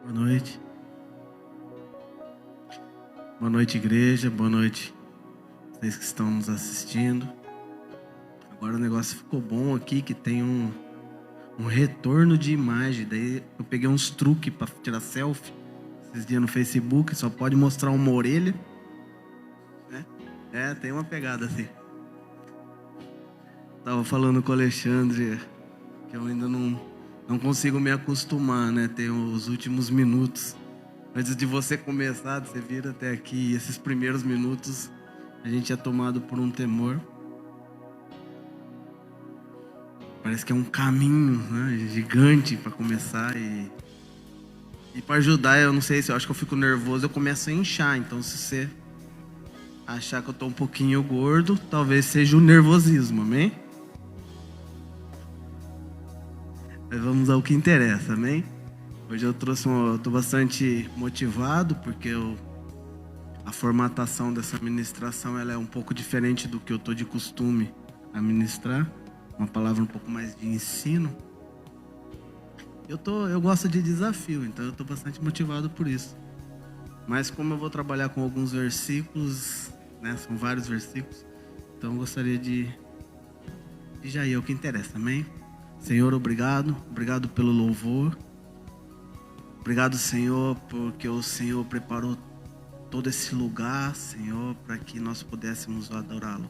Boa noite. Boa noite, igreja. Boa noite, vocês que estão nos assistindo. Agora o negócio ficou bom aqui, que tem um retorno de imagem. Daí eu peguei uns truques para tirar selfie esses dias no Facebook. Só pode mostrar uma orelha, né? Tem uma pegada assim. Tava falando com o Alexandre que eu ainda não consigo me acostumar, né? Tem os últimos minutos antes de você começar, você vir até aqui. E esses primeiros minutos a gente é tomado por um temor. Parece que é um caminho, né, gigante para começar e para ajudar. Eu não sei se eu acho que eu fico nervoso, eu começo a inchar. Então, se você achar que eu tô um pouquinho gordo, talvez seja o nervosismo, amém? Mas vamos ao que interessa, amém? Hoje eu tô bastante motivado porque a formatação dessa ministração ela é um pouco diferente do que eu tô de costume a ministrar. Uma palavra um pouco mais de ensino. Eu gosto de desafio, então eu tô bastante motivado por isso. Mas como eu vou trabalhar com alguns versículos, né? São vários versículos, então eu gostaria de já ir ao que interessa, amém? Senhor, obrigado pelo louvor. Obrigado, Senhor, porque o Senhor preparou todo esse lugar, Senhor, para que nós pudéssemos adorá-lo.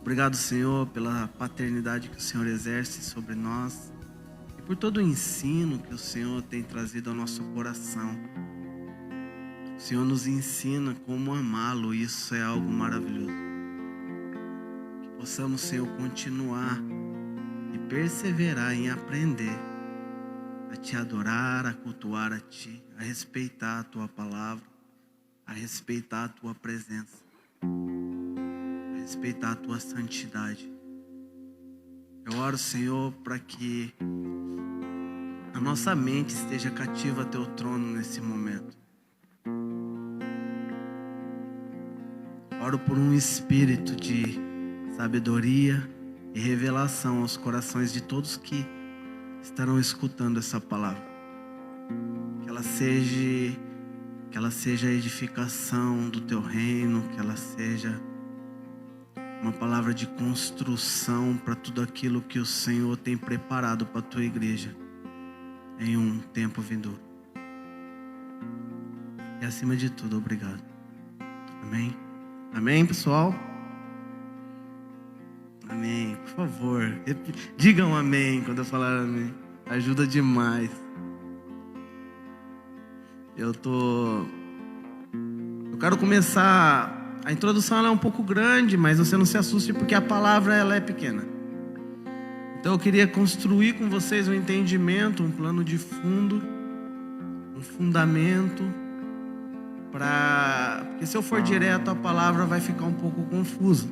Obrigado, Senhor, pela paternidade que o Senhor exerce sobre nós e por todo o ensino que o Senhor tem trazido ao nosso coração. O Senhor nos ensina como amá-lo, e isso é algo maravilhoso. Que possamos, Senhor, continuar e perseverar em aprender a Te adorar, a cultuar a Ti, a respeitar a Tua palavra, a respeitar a Tua presença, respeitar a Tua santidade. Eu oro, Senhor, para que a nossa mente esteja cativa a Teu trono nesse momento. Oro por um espírito de sabedoria e revelação aos corações de todos que estarão escutando essa palavra. Que ela seja a edificação do Teu reino, que ela seja uma palavra de construção para tudo aquilo que o Senhor tem preparado para a Tua igreja em um tempo vindouro. E acima de tudo, obrigado. Amém? Amém, pessoal? Amém, por favor. Digam amém quando eu falar amém. Ajuda demais. Eu quero começar. A introdução ela é um pouco grande, mas você não se assuste porque a palavra ela é pequena. Então eu queria construir com vocês um entendimento, um plano de fundo, um fundamento, porque se eu for direto a palavra vai ficar um pouco confusa.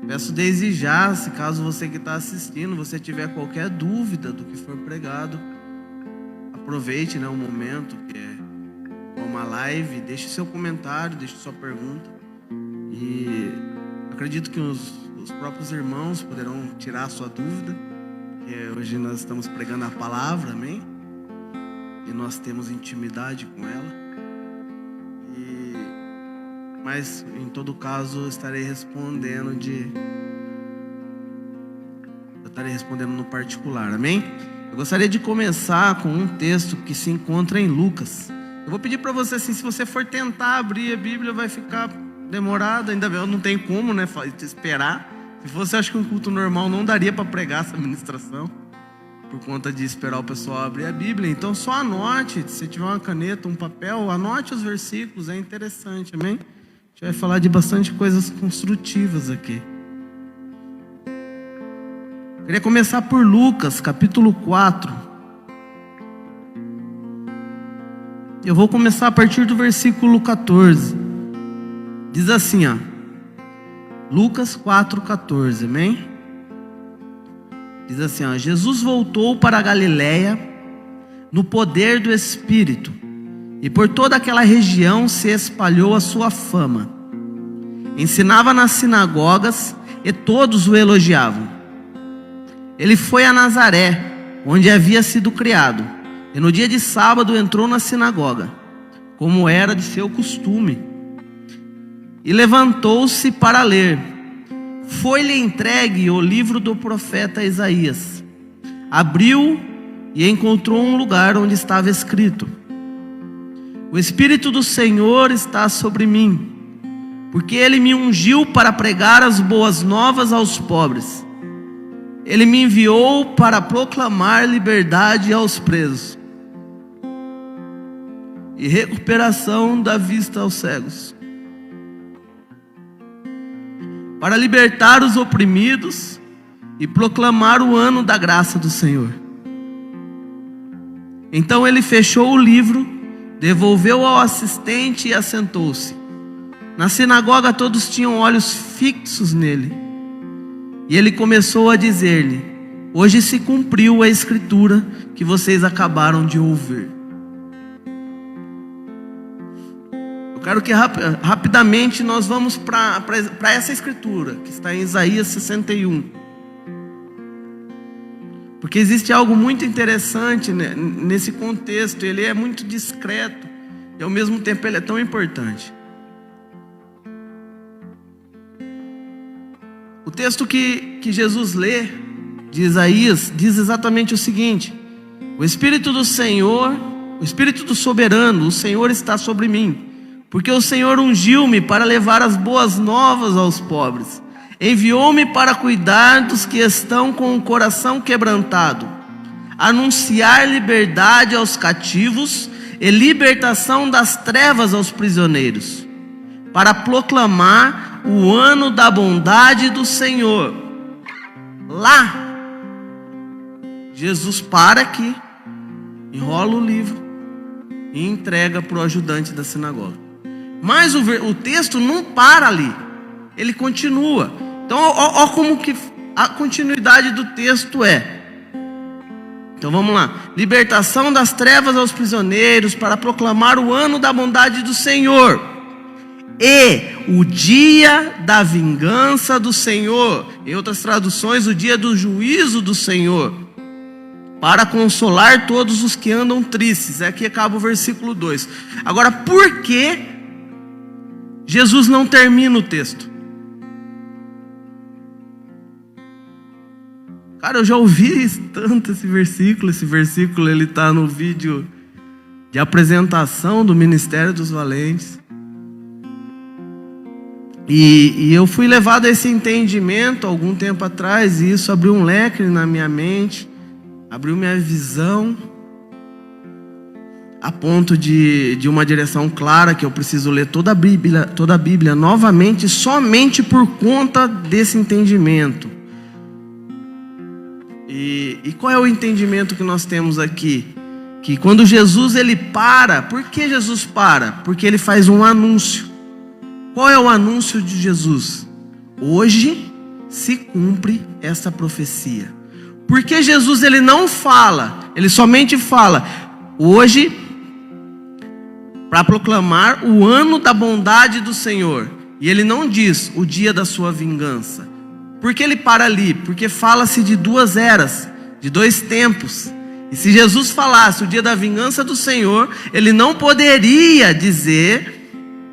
Peço desde já, se caso você que está assistindo, você tiver qualquer dúvida do que for pregado, aproveite, né, o momento que é uma live, deixe seu comentário, deixe sua pergunta. E acredito que os próprios irmãos poderão tirar a sua dúvida, porque hoje nós estamos pregando a palavra, amém? E nós temos intimidade com ela. Mas em todo caso eu estarei respondendo no particular, amém? Eu gostaria de começar com um texto que se encontra em Lucas. Eu vou pedir para você assim, se você for tentar abrir a Bíblia vai ficar demorado, ainda bem, não tem como, né, esperar. Se fosse, acho que um culto normal não daria para pregar essa ministração, por conta de esperar o pessoal abrir a Bíblia. Então só anote, se tiver uma caneta, um papel, anote os versículos, é interessante, amém? A gente vai falar de bastante coisas construtivas aqui. Eu queria começar por Lucas, capítulo 4. Eu vou começar a partir do versículo 14. Diz assim, ó. Lucas 4:14, amém? Diz assim, ó. Jesus voltou para a Galiléia no poder do Espírito, e por toda aquela região se espalhou a sua fama. Ensinava nas sinagogas e todos o elogiavam. Ele foi a Nazaré, onde havia sido criado, E no dia de sábado entrou na sinagoga, como era de seu costume, e levantou-se para ler. Foi-lhe entregue o livro do profeta Isaías. Abriu e encontrou um lugar onde estava escrito: o Espírito do Senhor está sobre mim, porque Ele me ungiu para pregar as boas novas aos pobres. Ele me enviou para proclamar liberdade aos presos e recuperação da vista aos cegos, para libertar os oprimidos e proclamar o ano da graça do Senhor. Então ele fechou o livro, devolveu ao assistente e assentou-se. Na sinagoga todos tinham olhos fixos nele. E ele começou a dizer-lhe: hoje se cumpriu a escritura que vocês acabaram de ouvir. Eu quero que rapidamente nós vamos para essa escritura que está em Isaías 61. Porque existe algo muito interessante nesse contexto. Ele é muito discreto e ao mesmo tempo ele é tão importante. O texto que Jesus lê de Isaías diz exatamente o seguinte: o Espírito do Senhor, o Espírito do Soberano, o Senhor está sobre mim, porque o Senhor ungiu-me para levar as boas novas aos pobres. Enviou-me para cuidar dos que estão com o coração quebrantado, anunciar liberdade aos cativos e libertação das trevas aos prisioneiros, para proclamar o ano da bondade do Senhor. Lá, Jesus para aqui, enrola o livro e entrega para o ajudante da sinagoga. Mas o texto não para ali, ele continua. Então, ó como que a continuidade do texto é. Então vamos lá: libertação das trevas aos prisioneiros, para proclamar o ano da bondade do Senhor e o dia da vingança do Senhor. Em outras traduções, o dia do juízo do Senhor, para consolar todos os que andam tristes. Aqui acaba o versículo 2. Agora, por que Jesus não termina o texto? Cara, eu já ouvi tanto esse versículo. Esse versículo ele está no vídeo de apresentação do Ministério dos Valentes. E eu fui levado a esse entendimento algum tempo atrás, e isso abriu um leque na minha mente, abriu minha visão, a ponto de uma direção clara, que eu preciso ler toda a Bíblia novamente, somente por conta desse entendimento. E qual é o entendimento que nós temos aqui? Que quando Jesus ele para, por que Jesus para? Porque ele faz um anúncio. Qual é o anúncio de Jesus? Hoje se cumpre essa profecia. Porque Jesus ele não fala, ele somente fala: hoje, para proclamar o ano da bondade do Senhor. E ele não diz o dia da sua vingança. Por que ele para ali? Porque fala-se de duas eras, de dois tempos. E se Jesus falasse o dia da vingança do Senhor, ele não poderia dizer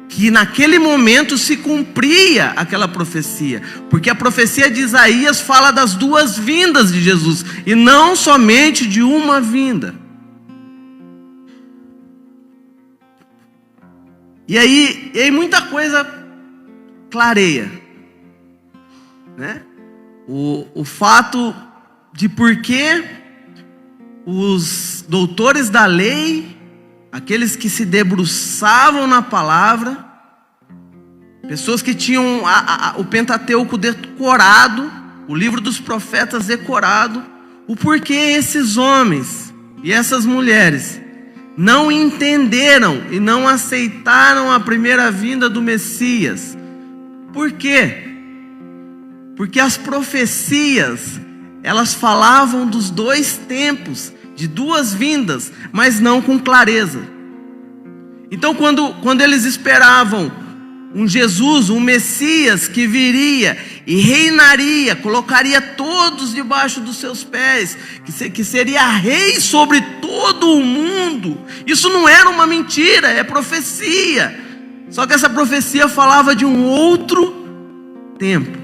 que naquele momento se cumpria aquela profecia, porque a profecia de Isaías fala das duas vindas de Jesus, e não somente de uma vinda. E aí muita coisa clareia, né? O fato de por que os doutores da lei, aqueles que se debruçavam na palavra, pessoas que tinham o Pentateuco decorado, o livro dos profetas decorado, o porquê esses homens e essas mulheres não entenderam e não aceitaram a primeira vinda do Messias. Por quê? Porque as profecias, elas falavam dos dois tempos, de duas vindas, mas não com clareza. Então quando eles esperavam um Jesus, um Messias que viria e reinaria, colocaria todos debaixo dos seus pés, que seria rei sobre todo o mundo. Isso não era uma mentira, é profecia. Só que essa profecia falava de um outro tempo.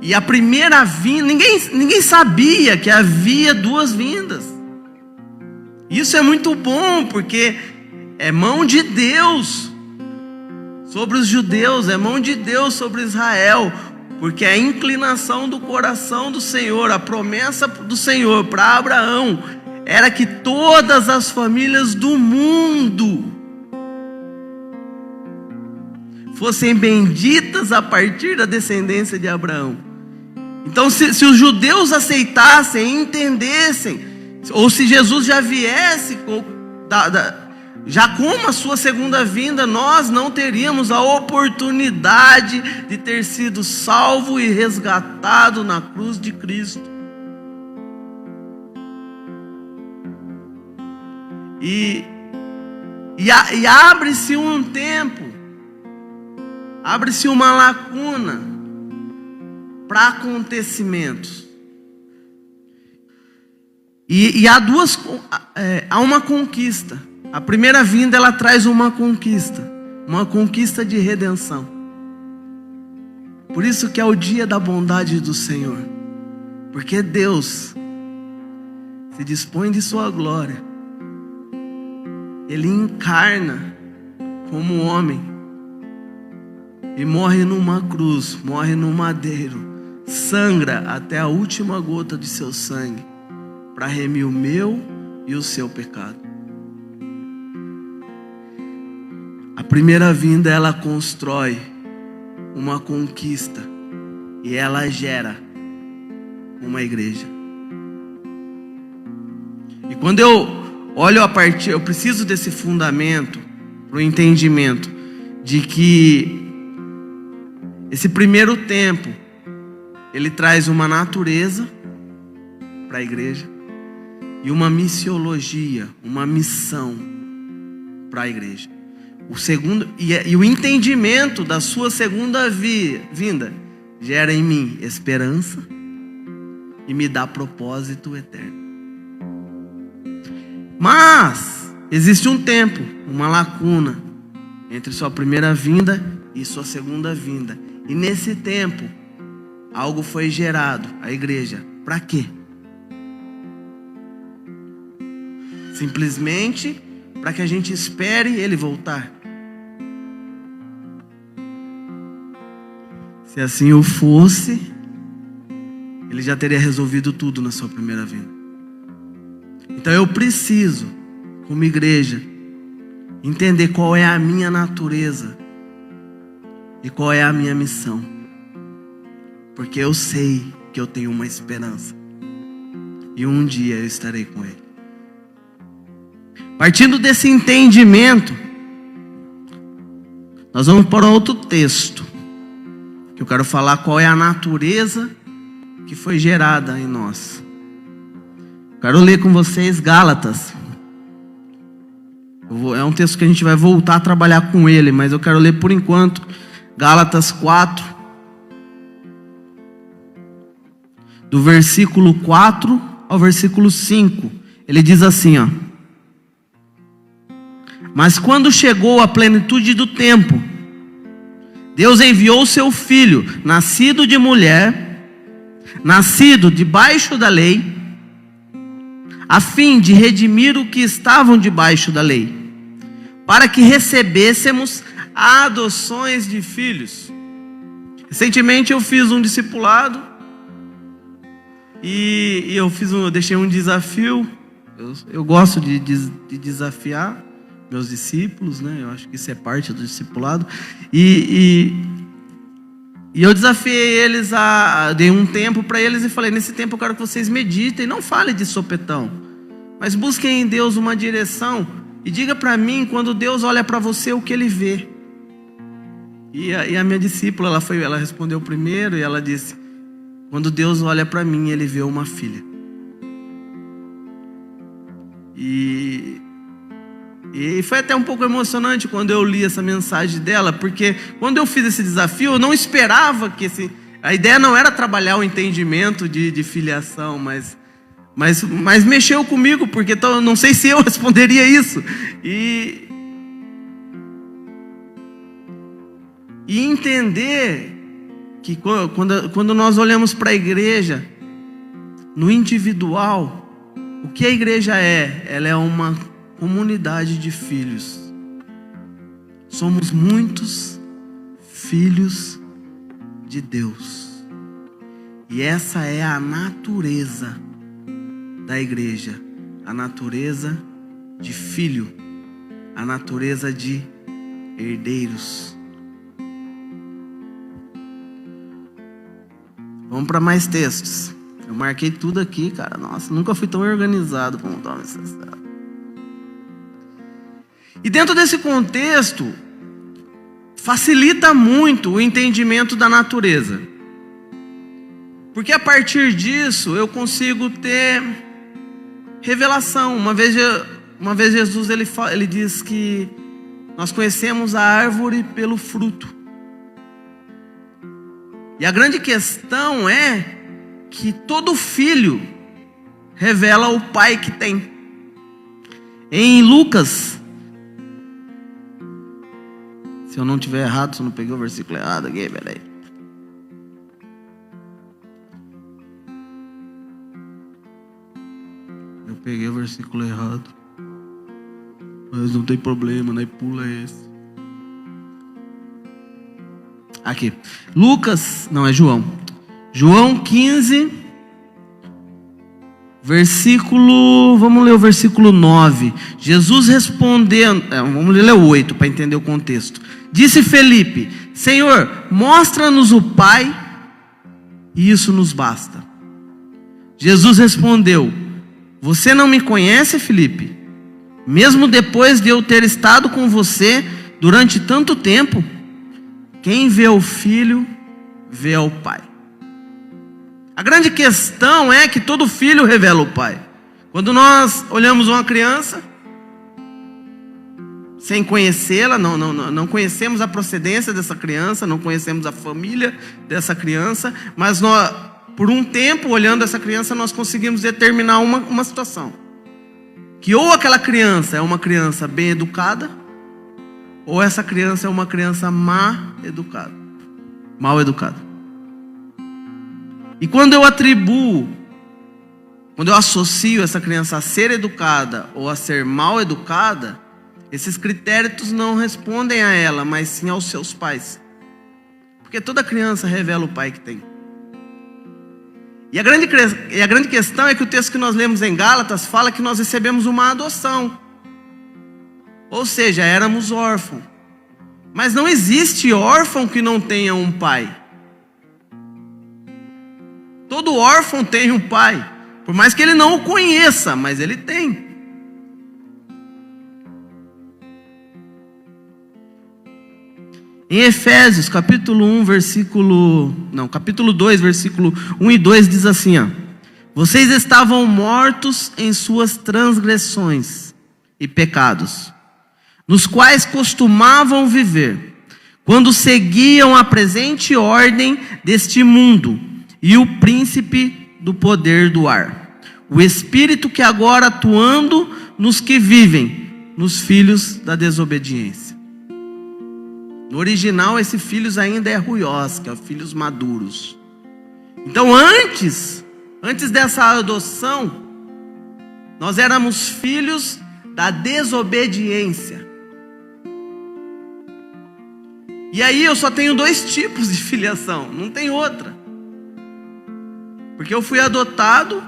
E a primeira vinda, ninguém sabia que havia duas vindas. Isso é muito bom, porque é mão de Deus sobre os judeus, é mão de Deus sobre Israel, porque a inclinação do coração do Senhor, a promessa do Senhor para Abraão, era que todas as famílias do mundo fossem benditas a partir da descendência de Abraão. Então, se os judeus aceitassem, entendessem, ou se Jesus já viesse já com a sua segunda vinda, nós não teríamos a oportunidade de ter sido salvo e resgatado na cruz de Cristo. E abre-se um tempo, abre-se uma lacuna para acontecimentos. E há uma conquista. A primeira vinda, ela traz uma conquista de redenção. Por isso que é o dia da bondade do Senhor, porque Deus se dispõe de sua glória. Ele encarna como homem e morre numa cruz, morre no madeiro, sangra até a última gota de seu sangue, para remir o meu e o seu pecado. A primeira vinda, ela constrói uma conquista e ela gera uma igreja. E quando eu olho eu preciso desse fundamento para o entendimento de que esse primeiro tempo ele traz uma natureza para a igreja e uma missiologia, uma missão para a igreja. O segundo e o entendimento da sua segunda vinda gera em mim esperança e me dá propósito eterno. Mas existe um tempo, uma lacuna entre sua primeira vinda e sua segunda vinda. E nesse tempo algo foi gerado, a igreja. Para quê? Simplesmente para que a gente espere ele voltar. Se assim o fosse, ele já teria resolvido tudo na sua primeira vinda. Então eu preciso, como igreja, entender qual é a minha natureza e qual é a minha missão. Porque eu sei que eu tenho uma esperança e um dia eu estarei com ele. Partindo desse entendimento, nós vamos para outro texto, que eu quero falar qual é a natureza que foi gerada em nós. Quero ler com vocês Gálatas. É um texto que a gente vai voltar a trabalhar com ele, mas eu quero ler por enquanto Gálatas 4, do versículo 4 ao versículo 5. Ele diz assim, ó: Mas quando chegou a plenitude do tempo, Deus enviou seu filho, nascido de mulher, nascido debaixo da lei, a fim de redimir os que estavam debaixo da lei, para que recebêssemos adoções de filhos. Recentemente eu fiz um discipulado e eu deixei um desafio. Eu gosto de desafiar meus discípulos, né? Eu acho que isso é parte do discipulado. E eu desafiei eles, dei um tempo para eles e falei: nesse tempo eu quero que vocês meditem, não falem de sopetão, mas busquem em Deus uma direção e diga para mim, quando Deus olha para você, o que Ele vê. E a minha discípula, ela respondeu primeiro e ela disse: quando Deus olha para mim, Ele vê uma filha. E foi até um pouco emocionante quando eu li essa mensagem dela, porque quando eu fiz esse desafio, eu não esperava que a ideia não era trabalhar o entendimento de filiação, mas mexeu comigo, porque não sei se eu responderia isso. E entender que quando nós olhamos para a igreja, no individual, o que a igreja é? Ela é uma comunidade de filhos. Somos muitos filhos de Deus. E essa é a natureza da igreja. A natureza de filho. A natureza de herdeiros. Vamos para mais textos. Eu marquei tudo aqui, cara. Nossa, nunca fui tão organizado para montar uma mensagem. E dentro desse contexto, facilita muito o entendimento da natureza. Porque a partir disso, eu ter revelação. Uma vez Jesus ele diz que nós conhecemos a árvore pelo fruto. E a grande questão é que todo filho revela o pai que tem. Em Lucas, se eu não estiver errado, se eu não peguei o versículo errado aqui, peraí. Eu peguei o versículo errado. Mas não tem problema, né? Pula esse. Aqui. Lucas, não, é João. João 15, vamos ler o versículo 9. Jesus respondendo, vamos ler o 8 para entender o contexto. Disse Felipe: Senhor, mostra-nos o Pai, e isso nos basta. Jesus respondeu: Você não me conhece, Felipe? Mesmo depois de eu ter estado com você durante tanto tempo? Quem vê o Filho, vê ao Pai. A grande questão é que todo filho revela o pai. Quando nós olhamos uma criança, sem conhecê-la, não conhecemos a procedência dessa criança, não conhecemos a família dessa criança, mas nós, por um tempo, olhando essa criança, nós conseguimos determinar uma situação. Que ou aquela criança é uma criança bem educada, ou essa criança é uma criança mal educada. E quando eu associo essa criança a ser educada ou a ser mal educada, esses critérios não respondem a ela, mas sim aos seus pais. Porque toda criança revela o pai que tem. E a grande questão é que o texto que nós lemos em Gálatas fala que nós recebemos uma adoção. Ou seja, éramos órfãos. Mas não existe órfão que não tenha um pai. Todo órfão tem um pai, por mais que ele não o conheça, mas ele tem. Em Efésios, capítulo 2, versículo 1 e 2 diz assim, Vocês estavam mortos em suas transgressões e pecados, nos quais costumavam viver, quando seguiam a presente ordem deste mundo, e o príncipe do poder do ar, o espírito que agora atuando nos que vivem, nos filhos da desobediência. No original esse filhos ainda é ruios, que é filhos maduros. Então antes dessa adoção, nós éramos filhos da desobediência. E aí eu só tenho 2 tipos de filiação, não tem outra. Porque eu fui adotado,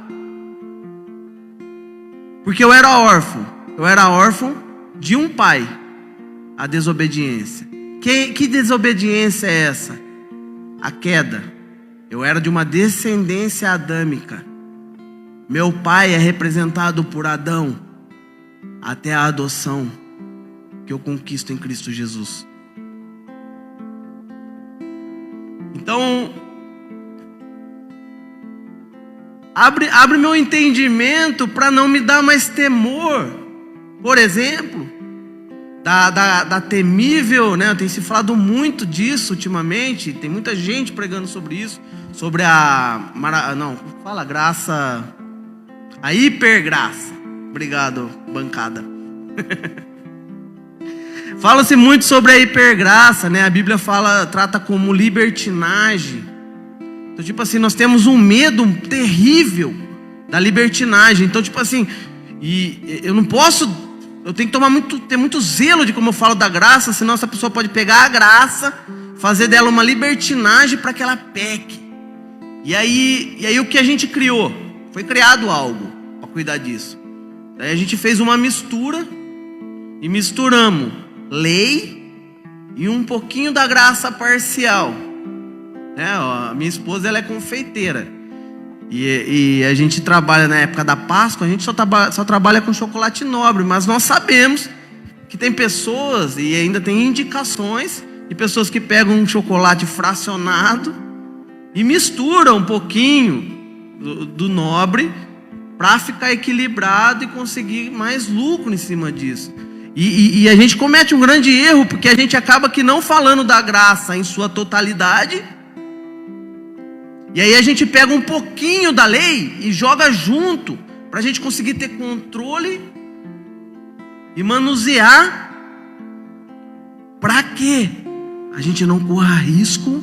porque eu era órfão. Eu era órfão de um pai, a desobediência. Que desobediência é essa? A queda. Eu era de uma descendência adâmica. Meu pai é representado por Adão, até a adoção que eu conquisto em Cristo Jesus. Então, abre meu entendimento para não me dar mais temor, por exemplo, da temível, né? Tem se falado muito disso ultimamente. Tem muita gente pregando sobre isso, sobre graça, a hipergraça. Obrigado, bancada. Fala-se muito sobre a hipergraça, né? A Bíblia trata como libertinagem. Então, tipo assim, nós temos um medo terrível da libertinagem. Então, tipo assim, e eu não posso, eu tenho que ter muito zelo de como eu falo da graça, senão essa pessoa pode pegar a graça, fazer dela uma libertinagem para que ela peque. E aí o que a gente criou? Foi criado algo para cuidar disso. Daí a gente fez uma mistura e misturamos lei e um pouquinho da graça parcial. A minha esposa, ela é confeiteira. E a gente trabalha na época da Páscoa, a gente só trabalha com chocolate nobre. Mas nós sabemos que tem pessoas, e ainda tem indicações, de pessoas que pegam um chocolate fracionado e misturam um pouquinho do nobre para ficar equilibrado e conseguir mais lucro em cima disso. E a gente comete um grande erro, porque a gente acaba que não falando da graça em sua totalidade. E aí a gente pega um pouquinho da lei e joga junto, para a gente conseguir ter controle e manusear, para que a gente não corra risco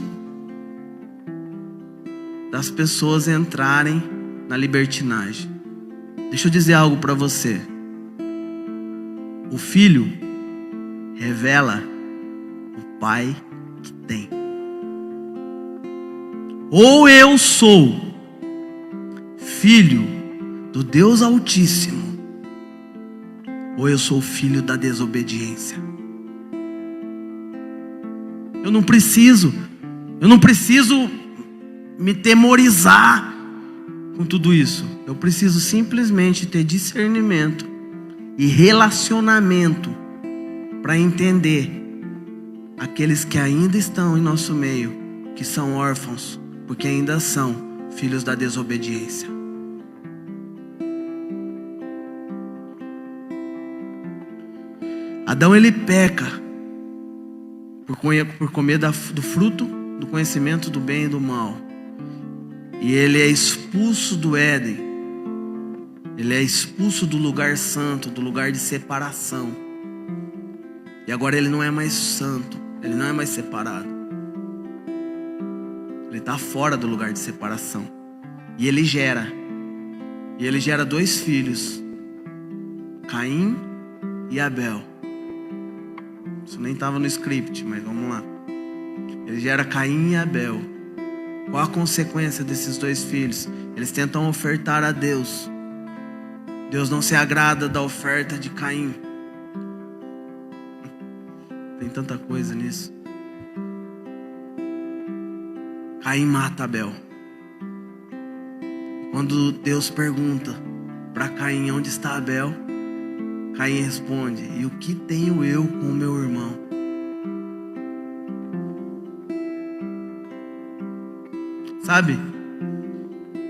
das pessoas entrarem na libertinagem. Deixa eu dizer algo para você. O filho revela o pai que tem. Ou eu sou filho do Deus Altíssimo, ou eu sou filho da desobediência. Eu não preciso me temorizar com tudo isso. Eu preciso simplesmente ter discernimento e relacionamento para entender aqueles que ainda estão em nosso meio, que são órfãos, porque ainda são filhos da desobediência. Adão, ele peca por comer do fruto do conhecimento do bem e do mal. E ele é expulso do Éden. Ele é expulso do lugar santo, do lugar de separação. E agora ele não é mais santo, ele não é mais separado. Ele está fora do lugar de separação. E ele gera 2 filhos, Caim e Abel. Isso nem estava no script, mas vamos lá. Ele gera Caim e Abel. Qual a consequência desses 2 filhos? Eles tentam ofertar a Deus. Deus não se agrada da oferta de Caim. Tem tanta coisa nisso. Caim mata Abel. Quando Deus pergunta para Caim onde está Abel, Caim responde: e o que tenho eu com o meu irmão? Sabe,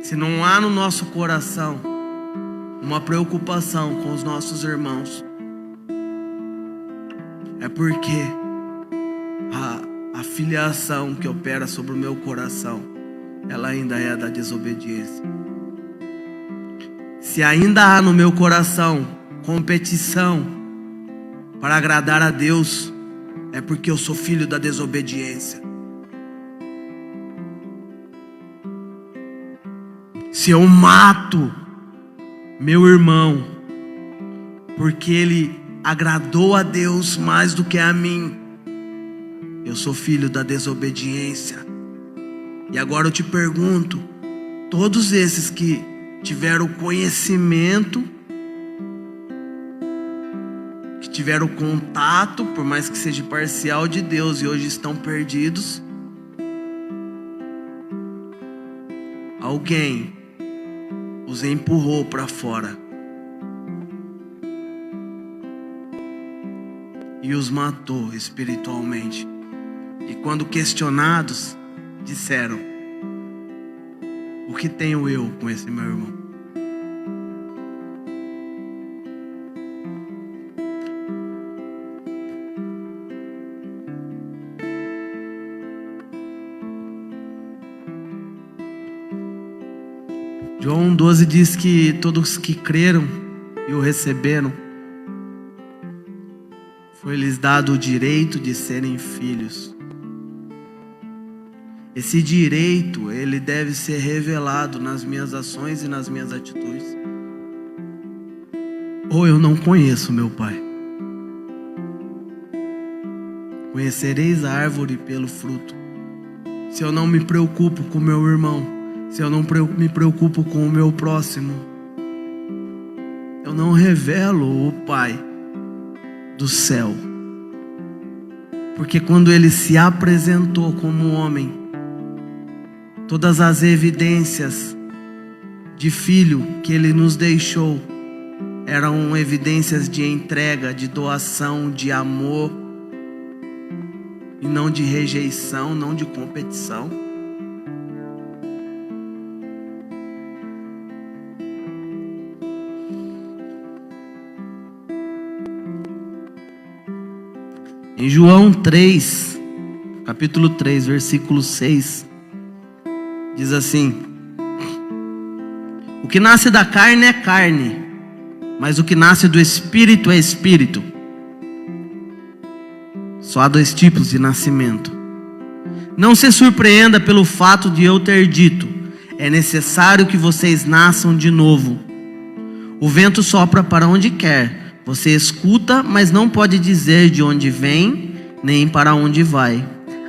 se não há no nosso coração uma preocupação com os nossos irmãos, é porque a filiação que opera sobre o meu coração, ela ainda é da desobediência. Se ainda há no meu coração competição para agradar a Deus, é porque eu sou filho da desobediência. Se eu mato meu irmão porque ele agradou a Deus mais do que a mim, eu sou filho da desobediência. E agora eu te pergunto, todos esses que tiveram conhecimento, que tiveram contato, por mais que seja parcial, de Deus, e hoje estão perdidos, alguém os empurrou para fora e os matou espiritualmente. E quando questionados, disseram: o que tenho eu com esse meu irmão? João 12 diz que todos que creram e o receberam, foi-lhes dado o direito de serem filhos. Esse direito, ele deve ser revelado nas minhas ações e nas minhas atitudes. Ou eu não conheço meu Pai. Conhecereis a árvore pelo fruto. Se eu não me preocupo com meu irmão, se eu não me preocupo com o meu próximo, eu não revelo o Pai do céu. Porque quando ele se apresentou como homem, todas as evidências de filho que ele nos deixou eram evidências de entrega, de doação, de amor, e não de rejeição, não de competição. Em João 3, capítulo 3, versículo 6, diz assim: o que nasce da carne é carne, mas o que nasce do Espírito é Espírito. Só há dois tipos de nascimento. Não se surpreenda pelo fato de eu ter dito: é necessário que vocês nasçam de novo. O vento sopra para onde quer. Você escuta, mas não pode dizer de onde vem, nem para onde vai.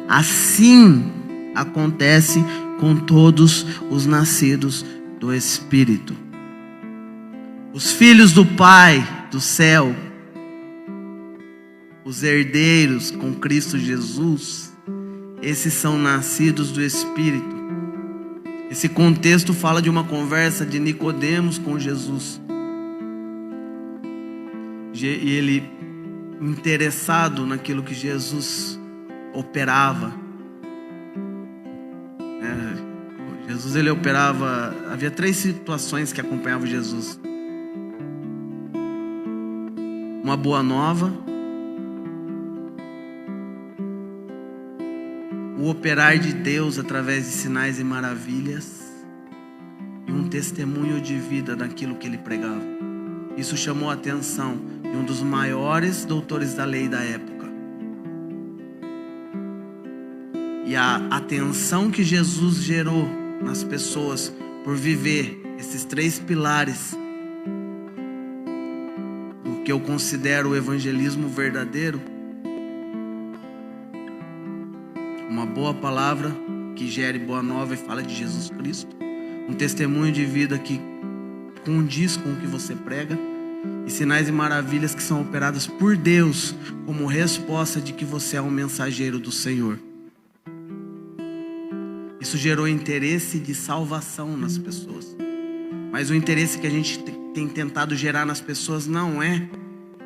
Assim acontece com todos os nascidos do Espírito. Os filhos do Pai do céu, os herdeiros com Cristo Jesus, esses são nascidos do Espírito. Esse contexto fala de uma conversa de Nicodemos com Jesus. E ele, interessado naquilo que Jesus operava, Jesus ele operava, havia 3 situações que acompanhavam Jesus: uma boa nova, o operar de Deus através de sinais e maravilhas, e um testemunho de vida daquilo que ele pregava. Isso chamou a atenção de um dos maiores doutores da lei da época. E a atenção que Jesus gerou nas pessoas por viver esses 3 pilares do que eu considero o evangelismo verdadeiro: uma boa palavra que gere boa nova e fala de Jesus Cristo, um testemunho de vida que condiz com o que você prega, e sinais e maravilhas que são operadas por Deus como resposta de que você é um mensageiro do Senhor. Isso gerou interesse de salvação nas pessoas. Mas o interesse que a gente tem tentado gerar nas pessoas não é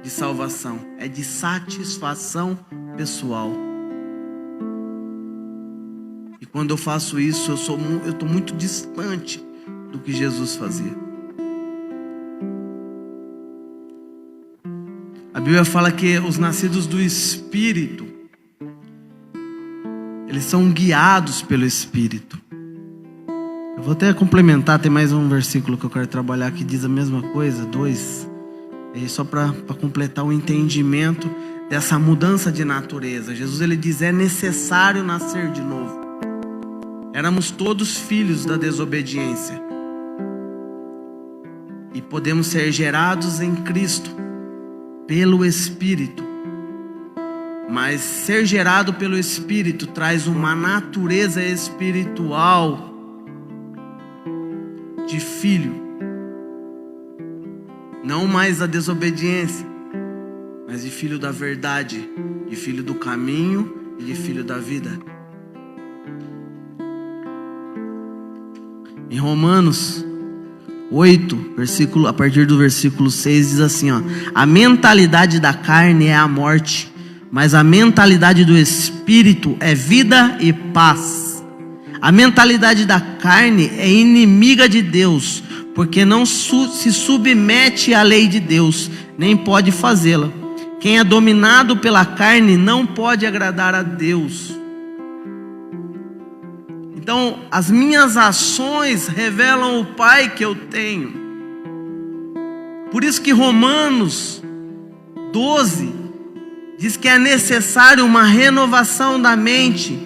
de salvação, é de satisfação pessoal. E quando eu faço isso, eu estou muito distante do que Jesus fazia. A Bíblia fala que os nascidos do Espírito, eles são guiados pelo Espírito. Eu vou até complementar, tem mais um versículo que eu quero trabalhar que diz a mesma coisa, 2. Só para completar o entendimento dessa mudança de natureza. Jesus ele diz: é necessário nascer de novo. Éramos todos filhos da desobediência. E podemos ser gerados em Cristo pelo Espírito. Mas ser gerado pelo Espírito traz uma natureza espiritual de filho. Não mais a desobediência, mas de filho da verdade, de filho do caminho e de filho da vida. Em Romanos 8, a partir do versículo 6, diz assim: a mentalidade da carne é a morte, mas a mentalidade do Espírito é vida e paz. A mentalidade da carne é inimiga de Deus, porque não se submete à lei de Deus, nem pode fazê-la. Quem é dominado pela carne não pode agradar a Deus. Então, as minhas ações revelam o Pai que eu tenho. Por isso que Romanos 12 diz que é necessário uma renovação da mente,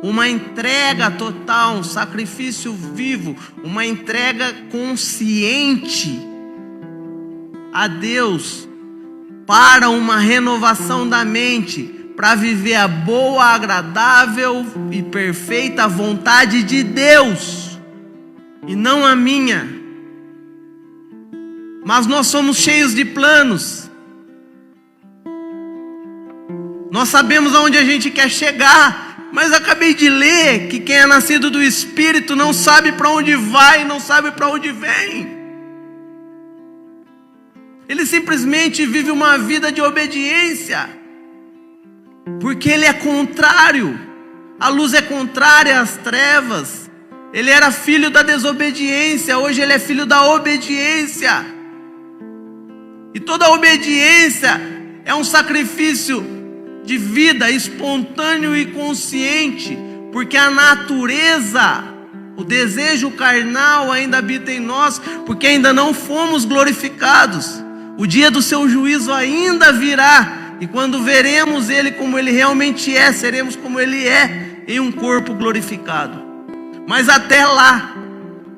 uma entrega total, um sacrifício vivo, uma entrega consciente a Deus, para uma renovação da mente, para viver a boa, agradável e perfeita vontade de Deus, e não a minha. Mas nós somos cheios de planos, nós sabemos aonde a gente quer chegar, mas acabei de ler que quem é nascido do Espírito não sabe para onde vai, não sabe para onde vem. Ele simplesmente vive uma vida de obediência, porque ele é contrário. A luz é contrária às trevas. Ele era filho da desobediência, hoje ele é filho da obediência. E toda obediência é um sacrifício de vida espontâneo e consciente, porque a natureza, o desejo carnal ainda habita em nós, porque ainda não fomos glorificados. O dia do seu juízo ainda virá, e quando veremos ele como ele realmente é, seremos como ele é, em um corpo glorificado. Mas até lá,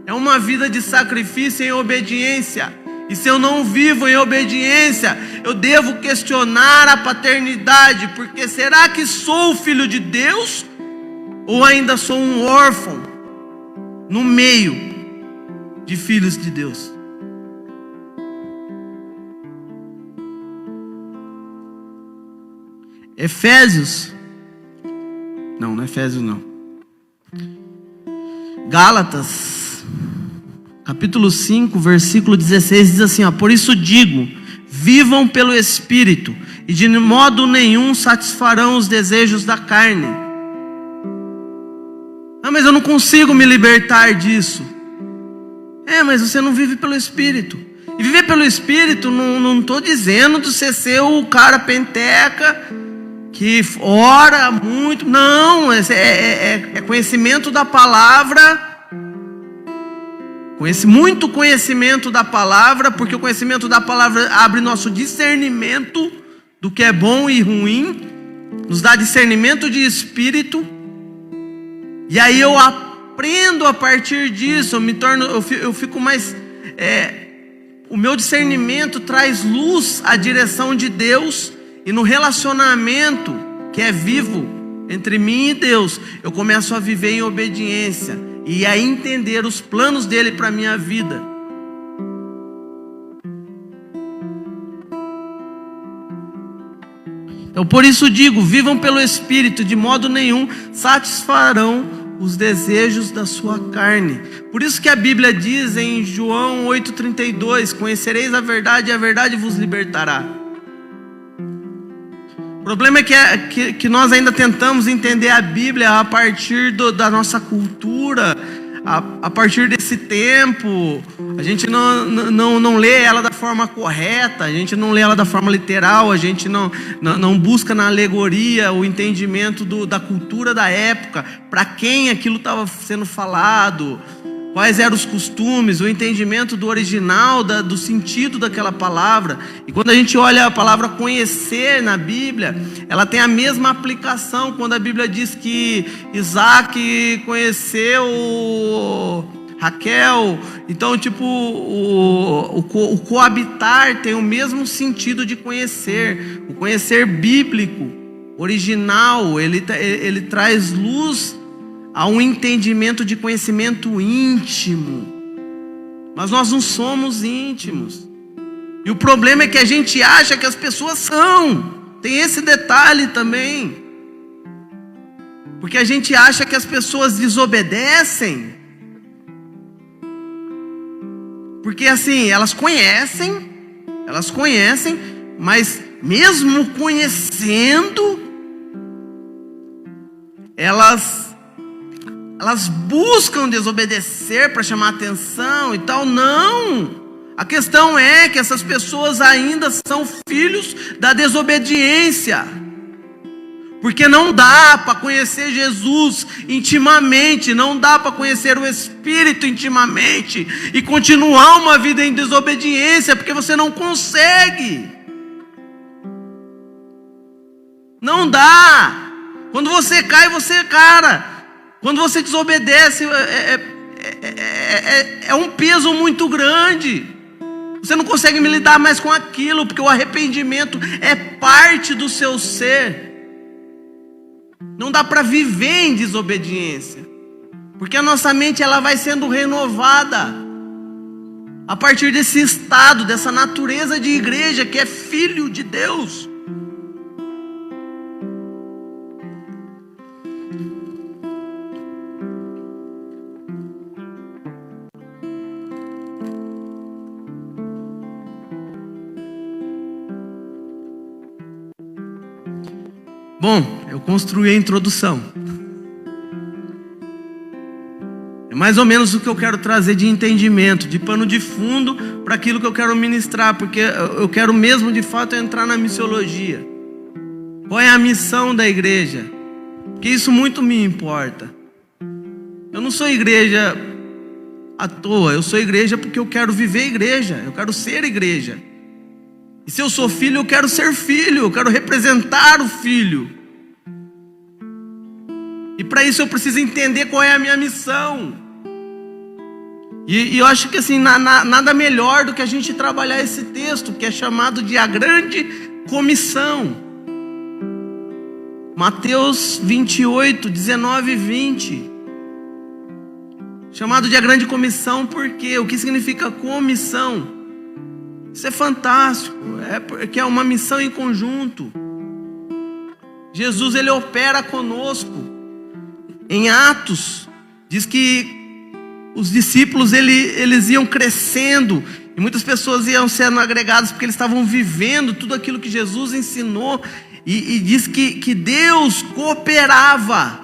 é uma vida de sacrifício em obediência. E se eu não vivo em obediência, eu devo questionar a paternidade, porque será que sou filho de Deus? Ou ainda sou um órfão no meio de filhos de Deus? Gálatas, capítulo 5, versículo 16, diz assim, por isso digo, vivam pelo Espírito, e de modo nenhum satisfarão os desejos da carne. Mas eu não consigo me libertar disso. Mas você não vive pelo Espírito. E viver pelo Espírito, não estou dizendo de você ser o cara penteca, que ora muito. Não, é conhecimento da palavra. Muito conhecimento da palavra, porque o conhecimento da palavra abre nosso discernimento do que é bom e ruim, nos dá discernimento de espírito, e aí eu aprendo a partir disso, eu fico mais, o meu discernimento traz luz à direção de Deus, e no relacionamento que é vivo entre mim e Deus, eu começo a viver em obediência, e a entender os planos dele para a minha vida. Então por isso digo, vivam pelo Espírito, de modo nenhum satisfarão os desejos da sua carne. Por isso que a Bíblia diz em João 8,32, conhecereis a verdade e a verdade vos libertará. O problema é que nós ainda tentamos entender a Bíblia a partir da nossa cultura, a partir desse tempo. A gente não lê ela da forma correta, a gente não lê ela da forma literal, a gente não busca na alegoria o entendimento da cultura da época, para quem aquilo estava sendo falado, quais eram os costumes, o entendimento do original, do sentido daquela palavra. E quando a gente olha a palavra conhecer na Bíblia, ela tem a mesma aplicação quando a Bíblia diz que Isaac conheceu Raquel. Então o coabitar tem o mesmo sentido de conhecer. O conhecer bíblico, original, ele traz luz a um entendimento de conhecimento íntimo. Mas nós não somos íntimos. E o problema é que a gente acha que as pessoas são. Tem esse detalhe também. Porque a gente acha que as pessoas desobedecem. Porque assim, elas conhecem, mas mesmo conhecendo, elas buscam desobedecer para chamar atenção e tal. Não, a questão é que essas pessoas ainda são filhos da desobediência, Porque não dá para conhecer Jesus intimamente, não dá para conhecer o Espírito intimamente e continuar uma vida em desobediência, porque você não consegue. Não dá. Quando você cai, você cara. Quando você desobedece, é um peso muito grande. Você não consegue me lidar mais com aquilo, porque o arrependimento é parte do seu ser. Não dá para viver em desobediência, porque a nossa mente ela vai sendo renovada a partir desse estado, dessa natureza de igreja que é filho de Deus. Bom, eu construí a introdução. É mais ou menos o que eu quero trazer de entendimento, de pano de fundo para aquilo que eu quero ministrar, porque eu quero mesmo de fato entrar na missiologia. Qual é a missão da igreja? Porque isso muito me importa. Eu não sou igreja à toa, eu sou igreja porque eu quero viver igreja, eu quero ser igreja. E se eu sou filho, eu quero ser filho, eu quero representar o filho. E para isso eu preciso entender qual é a minha missão. E eu acho que assim, nada melhor do que a gente trabalhar esse texto, que é chamado de a grande comissão. Mateus 28, 19 e 20. Chamado de a grande comissão, porque o que significa comissão? Isso é fantástico, porque é uma missão em conjunto. Jesus ele opera conosco. Em Atos, diz que os discípulos eles iam crescendo, e muitas pessoas iam sendo agregadas, porque eles estavam vivendo tudo aquilo que Jesus ensinou, e diz que Deus cooperava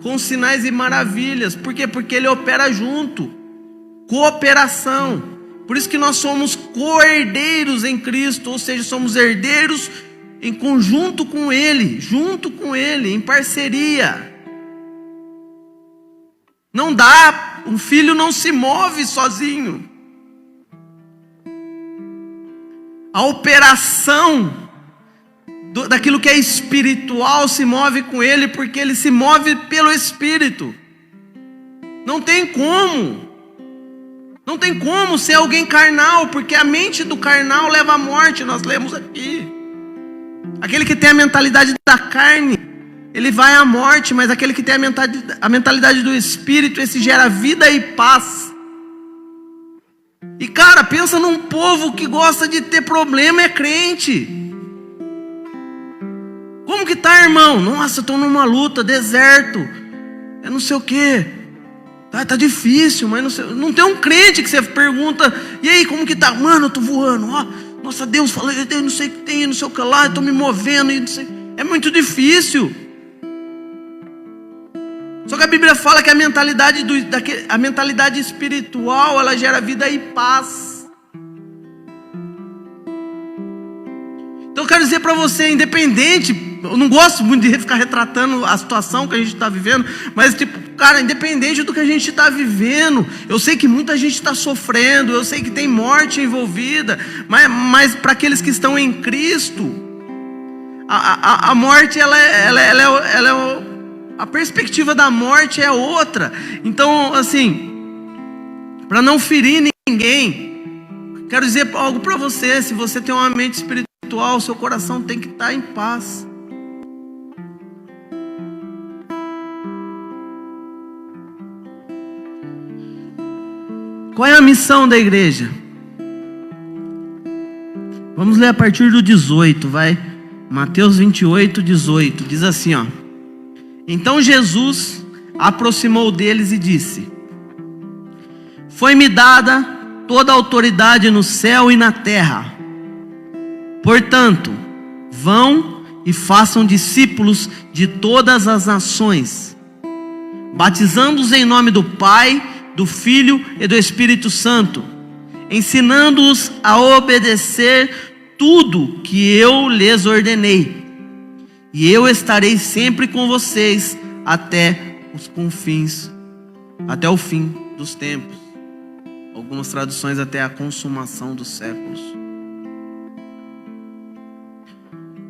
com sinais e maravilhas. Por quê? Porque Ele opera junto, cooperação. Por isso que nós somos co-herdeiros em Cristo, ou seja, somos herdeiros em conjunto com Ele, junto com Ele, em parceria. Não dá, um filho não se move sozinho. A operação daquilo que é espiritual se move com ele, porque ele se move pelo Espírito. Não tem como. Não tem como ser alguém carnal, porque a mente do carnal leva à morte, nós lemos aqui. Aquele que tem a mentalidade da carne, ele vai à morte, mas aquele que tem a mentalidade do Espírito, esse gera vida e paz. E cara, pensa num povo que gosta de ter problema, é crente. Como que tá, irmão? Nossa, eu tô numa luta, deserto, é não sei o que. Tá difícil, mas não tem um crente que você pergunta, e aí, como que tá? Mano, eu tô voando, ó. Nossa, Deus falou, eu não sei o que tem, não sei o que lá, eu tô me movendo, e não sei. É muito difícil. Só que a Bíblia fala que a mentalidade espiritual, ela gera vida e paz. Então eu quero dizer para você, independente, eu não gosto muito de ficar retratando a situação que a gente está vivendo, mas tipo, cara, independente do que a gente está vivendo, eu sei que muita gente está sofrendo, eu sei que tem morte envolvida, mas para aqueles que estão em Cristo, a morte a perspectiva da morte é outra. Então, assim, para não ferir ninguém, quero dizer algo para você. Se você tem uma mente espiritual, seu coração tem que estar em paz. Qual é a missão da igreja? Vamos ler a partir do 18, vai. Mateus 28, 18, diz assim, ó. Então Jesus aproximou deles e disse: Foi-me dada toda a autoridade no céu e na terra. Portanto, vão e façam discípulos de todas as nações, batizando-os em nome do Pai, do Filho e do Espírito Santo, ensinando-os a obedecer tudo que eu lhes ordenei. e eu estarei sempre com vocês até os confins, até o fim dos tempos. Algumas traduções até a consumação dos séculos.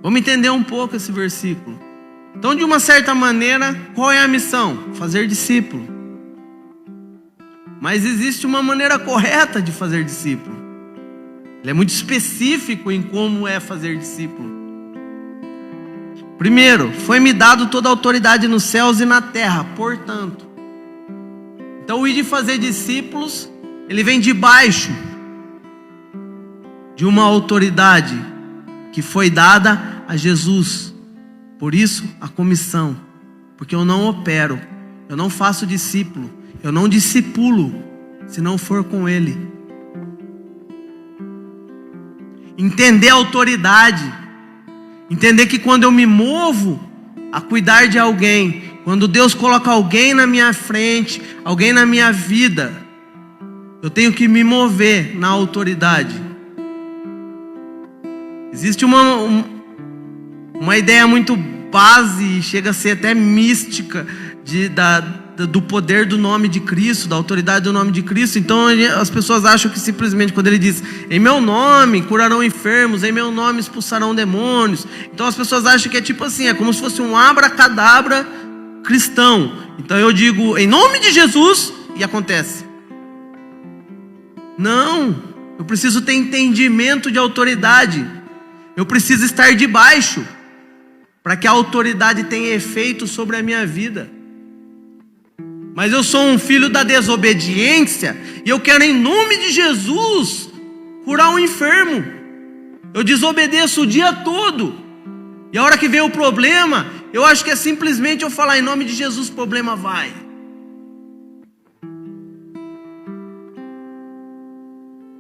Vamos entender um pouco esse versículo. Então, de uma certa maneira, qual é a missão? Fazer discípulo. Mas existe uma maneira correta de fazer discípulo. Ele é muito específico em como é fazer discípulo. Primeiro, foi-me dado toda a autoridade nos céus e na terra, portanto. Então, o ir de fazer discípulos, ele vem de baixo de uma autoridade que foi dada a Jesus. Por isso, a comissão. Porque eu não opero, eu não faço discípulo, eu não discipulo, se não for com Ele. Entender a autoridade. Entender que quando eu me movo a cuidar de alguém, quando Deus coloca alguém na minha frente, alguém na minha vida, eu tenho que me mover na autoridade. Existe uma ideia muito base, chega a ser até mística, do poder do nome de Cristo, da autoridade do nome de Cristo. Então as pessoas acham que simplesmente quando ele diz, em meu nome curarão enfermos, em meu nome expulsarão demônios. Então as pessoas acham que é tipo assim, é como se fosse um abracadabra cristão. Então eu digo, em nome de Jesus, e acontece. Não, eu preciso ter entendimento de autoridade. Eu preciso estar debaixo, para que a autoridade tenha efeito sobre a minha vida. Mas eu sou um filho da desobediência, e eu quero em nome de Jesus curar um enfermo. Eu desobedeço o dia todo, e a hora que vem o problema, eu acho que é simplesmente eu falar em nome de Jesus, o problema vai.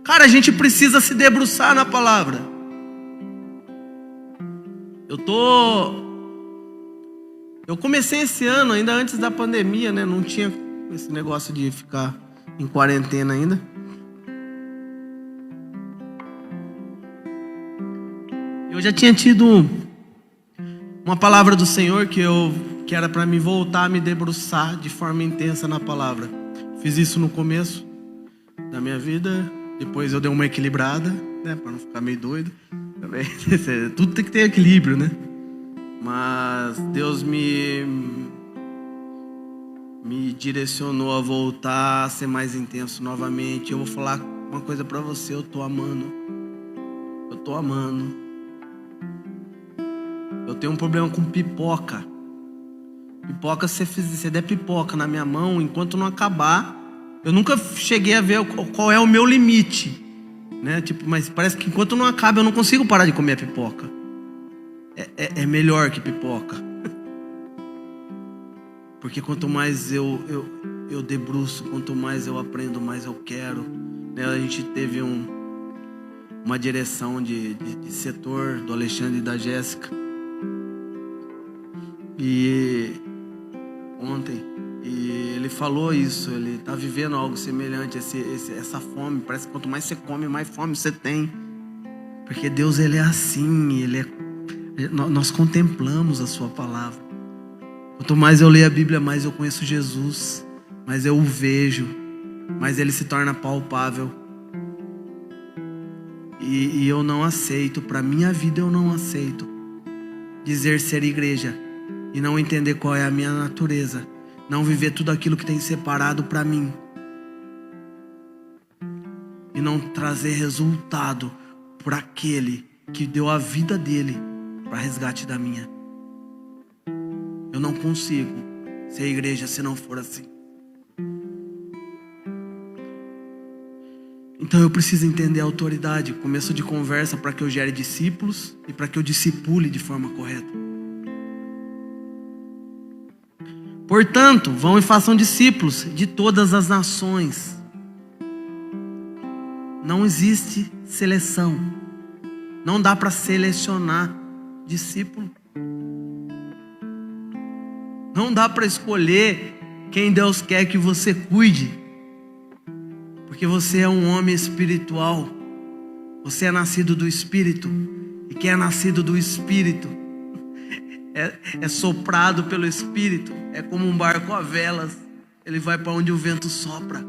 Cara, a gente precisa se debruçar na palavra. Eu comecei esse ano, ainda antes da pandemia, né? Não tinha esse negócio de ficar em quarentena ainda. Eu já tinha tido uma palavra do Senhor que era para me voltar a me debruçar de forma intensa na palavra. Fiz isso no começo da minha vida, depois eu dei uma equilibrada, né? Para não ficar meio doido. Tudo tem que ter equilíbrio, né? Mas Deus me direcionou a voltar a ser mais intenso novamente. Eu vou falar uma coisa pra você, eu tô amando. Eu tenho um problema com pipoca. Pipoca, se você der pipoca na minha mão, enquanto não acabar, eu nunca cheguei a ver qual é o meu limite. Né? Tipo, mas parece que enquanto não acaba eu não consigo parar de comer a pipoca. É melhor que pipoca. Porque quanto mais eu debruço, quanto mais eu aprendo, mais eu quero. Né? A gente teve uma direção de setor do Alexandre e da Jéssica. E ontem, e ele falou isso, ele está vivendo algo semelhante, essa fome. Parece que quanto mais você come, mais fome você tem. Porque Deus, ele é assim, nós contemplamos a sua palavra. Quanto mais eu leio a Bíblia, mais eu conheço Jesus, mais eu o vejo, mais ele se torna palpável. E eu não aceito, para minha vida eu não aceito dizer ser igreja e não entender qual é a minha natureza, não viver tudo aquilo que tem separado para mim e não trazer resultado por aquele que deu a vida dele para resgate da minha. Eu não consigo ser igreja se não for assim. Então eu preciso entender a autoridade, começo de conversa, para que eu gere discípulos e para que eu discipule de forma correta. Portanto, vão e façam discípulos de todas as nações. Não existe seleção. Não dá para selecionar discípulo. Não dá para escolher quem Deus quer que você cuide. Porque você é um homem espiritual. Você é nascido do Espírito. E quem é nascido do Espírito, é soprado pelo Espírito. É como um barco a velas. Ele vai para onde o vento sopra.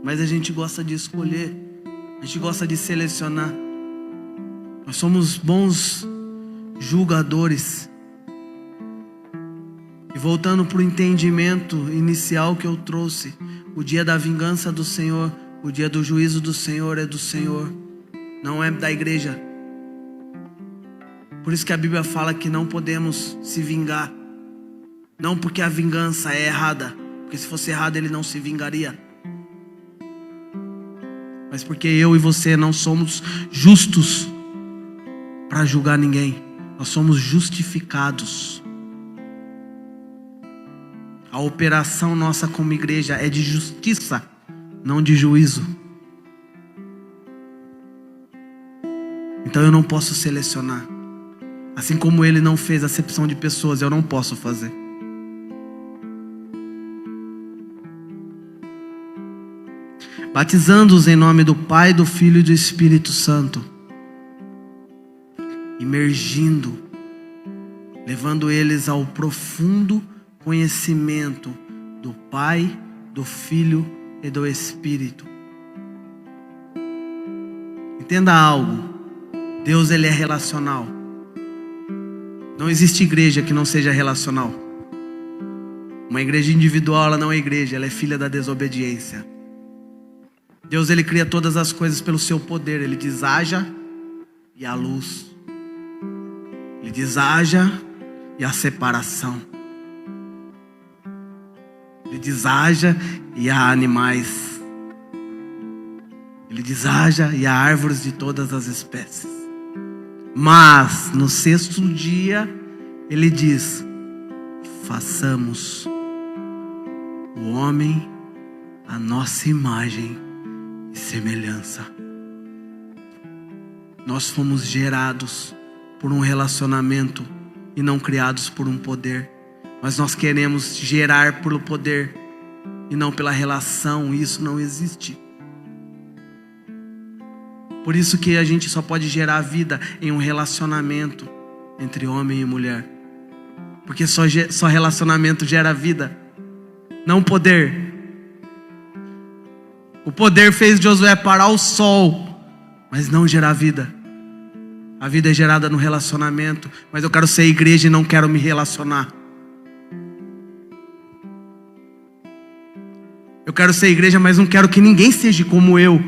Mas a gente gosta de escolher. A gente gosta de selecionar. Nós somos bons julgadores. E voltando para o entendimento inicial que eu trouxe, o dia da vingança do Senhor, o dia do juízo do Senhor é do Senhor, não é da igreja. Por isso que a Bíblia fala que não podemos se vingar. Não porque a vingança é errada, porque se fosse errada ele não se vingaria. Mas porque eu e você não somos justos para julgar ninguém. Nós somos justificados. A operação nossa como igreja é de justiça, não de juízo. Então eu não posso selecionar. Assim como ele não fez acepção de pessoas, eu não posso fazer. Batizando-os em nome do Pai, do Filho e do Espírito Santo. Imergindo, levando eles ao profundo conhecimento do Pai, do Filho e do Espírito. Entenda algo. Deus, ele é relacional. Não existe igreja que não seja relacional. Uma igreja individual, ela não é igreja, ela é filha da desobediência. Deus, ele cria todas as coisas pelo seu poder. Ele diz: haja e a luz. Ele diz: haja e a separação. Ele diz: haja e há animais. Ele diz: haja e há árvores de todas as espécies. Mas no sexto dia ele diz: façamos o homem à nossa imagem e semelhança. Nós fomos gerados por um relacionamento e não criados por um poder. Mas nós queremos gerar pelo poder e não pela relação. E isso não existe. Por isso que a gente só pode gerar vida em um relacionamento entre homem e mulher. Porque só relacionamento gera vida, não poder. O poder fez Josué parar o sol, mas não gerar vida. A vida é gerada no relacionamento. Mas eu quero ser igreja e não quero me relacionar. Eu quero ser igreja, mas não quero que ninguém seja como eu.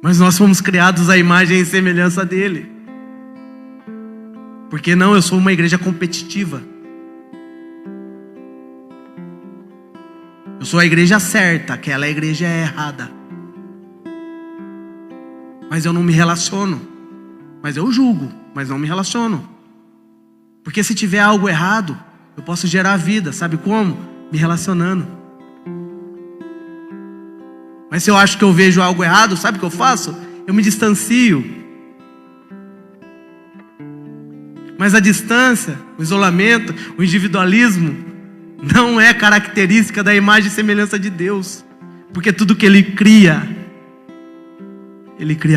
Mas nós fomos criados à imagem e semelhança dele. Porque não, eu sou uma igreja competitiva. Eu sou a igreja certa, aquela igreja é errada. Mas eu não me relaciono. Mas eu julgo, mas não me relaciono. Porque se tiver algo errado, eu posso gerar vida. Sabe como? Me relacionando. Mas se eu acho que eu vejo algo errado, sabe o que eu faço? Eu me distancio. Mas a distância, o isolamento, o individualismo não é característica da imagem e semelhança de Deus. Porque tudo que ele cria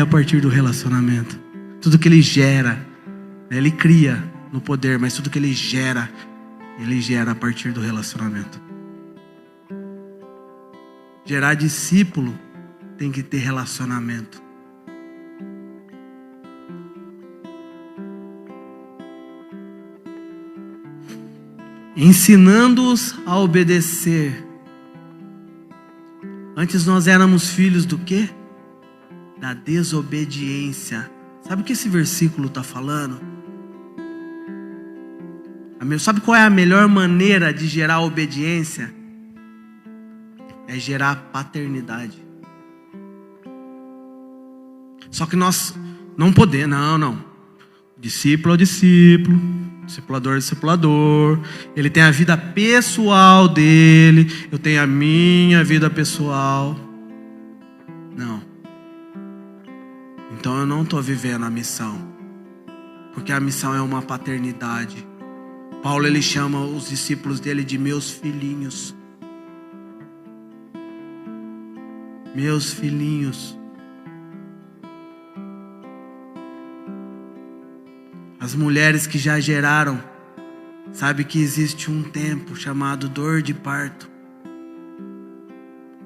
a partir do relacionamento. Tudo que ele gera, ele cria no poder, mas tudo que ele gera a partir do relacionamento. Gerar discípulo tem que ter relacionamento. Ensinando-os a obedecer. Antes nós éramos filhos do quê? Da desobediência. Sabe o que esse versículo está falando? Sabe qual é a melhor maneira de gerar obediência? É gerar paternidade. Só que nós não podemos, não. Discípulo é discípulo, discipulador é discipulador. Ele tem a vida pessoal dele, eu tenho a minha vida pessoal. Não. Então eu não estou vivendo a missão. Porque a missão é uma paternidade. Paulo, ele chama os discípulos dele de meus filhinhos. Meus filhinhos. As mulheres que já geraram, sabe que existe um tempo chamado dor de parto.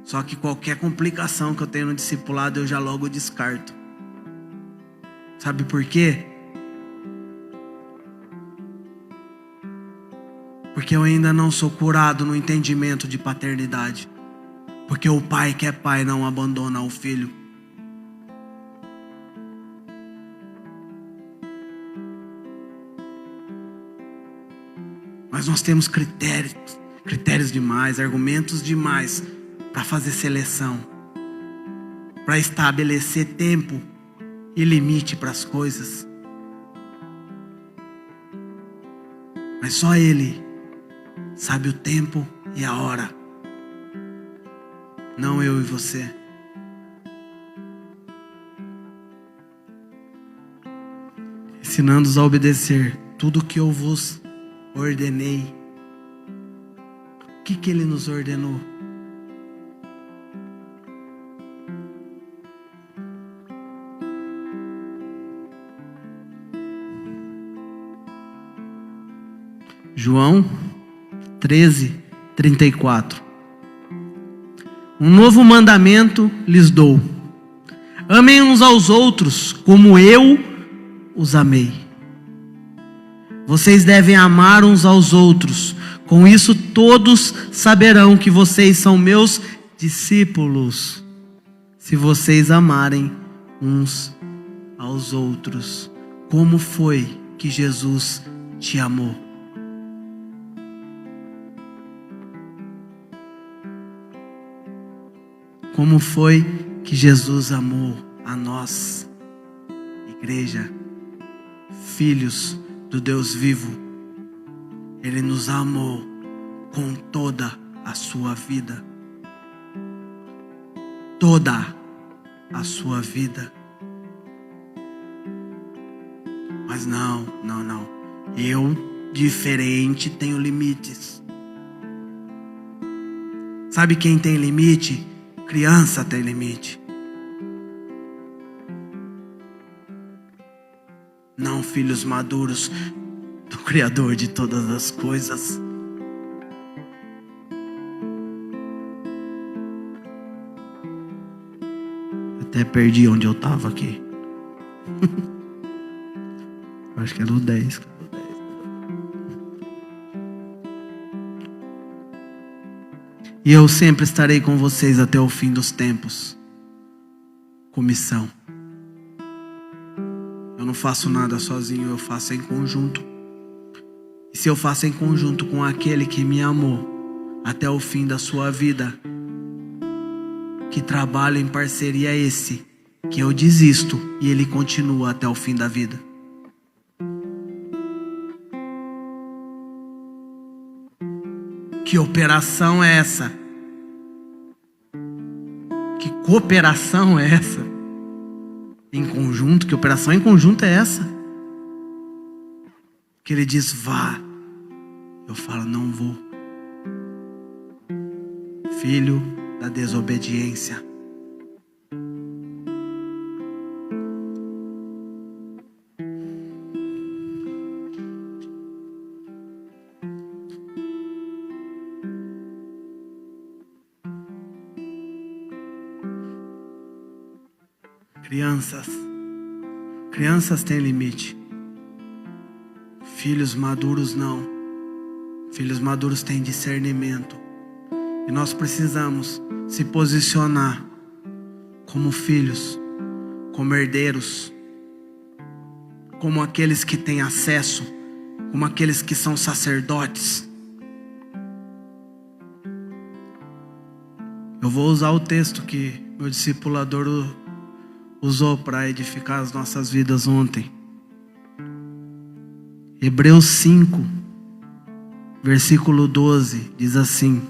Só que qualquer complicação que eu tenho no discipulado, eu já logo descarto. Sabe por quê? Porque eu ainda não sou curado no entendimento de paternidade. Porque o pai que é pai não abandona o filho. Mas nós temos critérios demais, argumentos demais para fazer seleção, para estabelecer tempo e limite para as coisas. Mas só Ele sabe o tempo e a hora, não eu e você. Ensinando-os a obedecer tudo que eu vos ordenei. O que Ele nos ordenou? João 13:34. Um novo mandamento lhes dou: amem uns aos outros como eu os amei. Vocês devem amar uns aos outros. Com isso todos saberão que vocês são meus discípulos, se vocês amarem uns aos outros. Como foi que Jesus te amou? Como foi que Jesus amou a nós, igreja, filhos do Deus vivo? Ele nos amou com toda a sua vida. Toda a sua vida. Mas não. Eu, diferente, tenho limites. Sabe quem tem limite? Criança tem limite. Não filhos maduros do Criador de todas as coisas. Até perdi onde eu estava aqui. Acho que é no 10. E eu sempre estarei com vocês até o fim dos tempos. Com missão. Eu não faço nada sozinho, eu faço em conjunto. E se eu faço em conjunto com aquele que me amou até o fim da sua vida, que trabalho em parceria esse, que eu desisto e ele continua até o fim da vida. Que operação é essa? Que cooperação é essa? Em conjunto, que operação em conjunto é essa? Que ele diz, vá. Eu falo, não vou. Filho da desobediência. Crianças têm limite. Filhos maduros não. Filhos maduros têm discernimento. E nós precisamos se posicionar como filhos, como herdeiros, como aqueles que têm acesso, como aqueles que são sacerdotes. Eu vou usar o texto que meu discipulador usou para edificar as nossas vidas ontem. Hebreus 5, versículo 12, diz assim: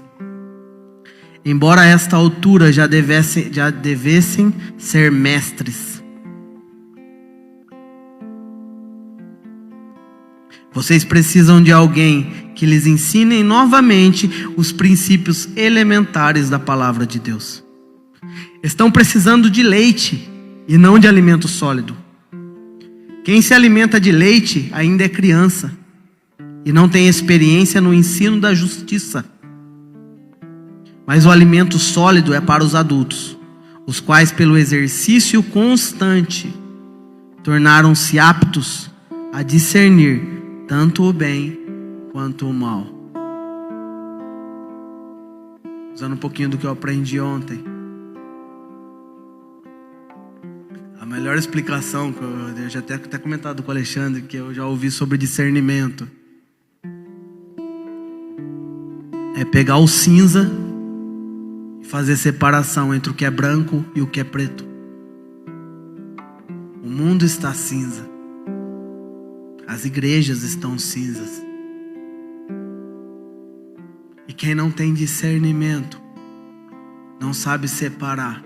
embora a esta altura já devessem ser mestres, vocês precisam de alguém que lhes ensine novamente os princípios elementares da palavra de Deus. Estão precisando de leite e não de alimento sólido. Quem se alimenta de leite ainda é criança e não tem experiência no ensino da justiça. Mas o alimento sólido é para os adultos, os quais, pelo exercício constante, tornaram-se aptos a discernir tanto o bem quanto o mal. Usando um pouquinho do que eu aprendi ontem. A melhor explicação, que eu já até comentado com o Alexandre, que eu já ouvi sobre discernimento, é pegar o cinza e fazer separação entre o que é branco e o que é preto. O mundo está cinza. As igrejas estão cinzas. E quem não tem discernimento não sabe separar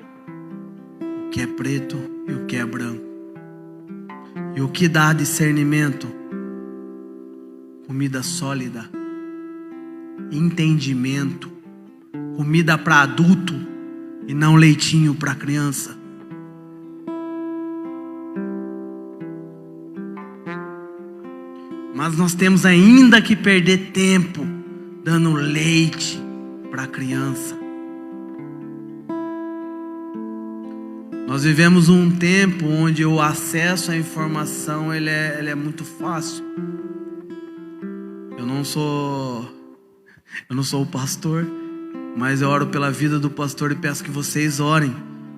o que é preto e o que é branco. E o que dá discernimento? Comida sólida, entendimento, comida para adulto e não leitinho para criança. Mas nós temos ainda que perder tempo dando leite para criança. Nós vivemos um tempo onde o acesso à informação ele é muito fácil. Eu não sou o pastor, mas eu oro pela vida do pastor e peço que vocês orem,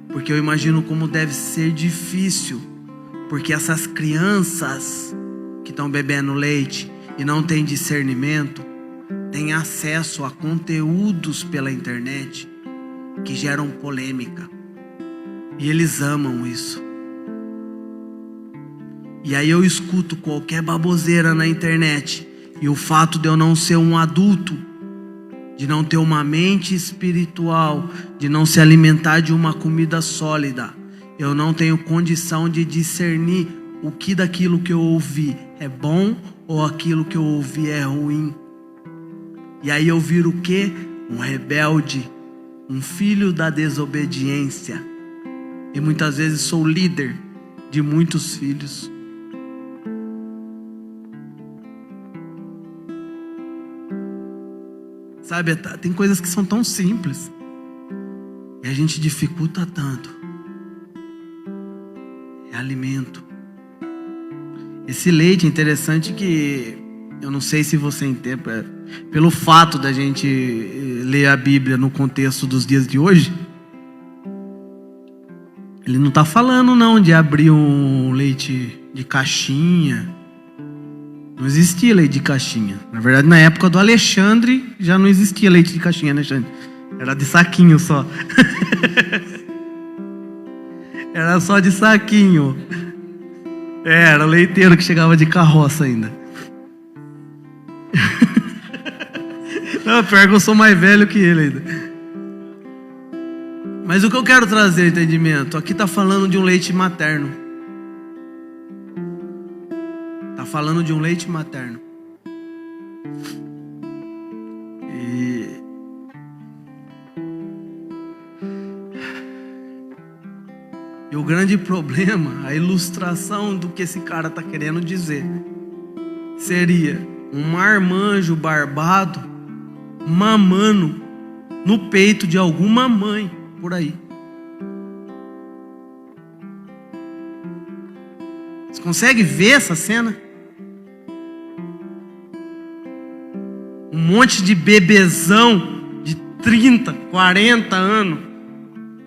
porque eu imagino como deve ser difícil, porque essas crianças que estão bebendo leite e não têm discernimento, têm acesso a conteúdos pela internet que geram polêmica. E eles amam isso. E aí eu escuto qualquer baboseira na internet. E o fato de eu não ser um adulto, de não ter uma mente espiritual, de não se alimentar de uma comida sólida, eu não tenho condição de discernir o que daquilo que eu ouvi é bom ou aquilo que eu ouvi é ruim. E aí eu viro o quê? Um rebelde, um filho da desobediência. E muitas vezes sou líder de muitos filhos. Sabe, tem coisas que são tão simples e a gente dificulta tanto. É alimento. Esse leite é interessante que eu não sei se você entende, pelo fato da gente ler a Bíblia no contexto dos dias de hoje. Ele não está falando não de abrir um leite de caixinha. Não existia leite de caixinha. Na verdade, na época do Alexandre, já não existia leite de caixinha, né, Alexandre? Era de saquinho só. Era só de saquinho. Era o leiteiro que chegava de carroça ainda. Não, pior que eu sou mais velho que ele ainda. Mas o que eu quero trazer, entendimento, aqui está falando de um leite materno. Está falando de um leite materno. E o grande problema, a ilustração do que esse cara está querendo dizer, seria um marmanjo barbado mamando no peito de alguma mãe por aí. Você consegue ver essa cena? Um monte de bebezão de 30, 40 anos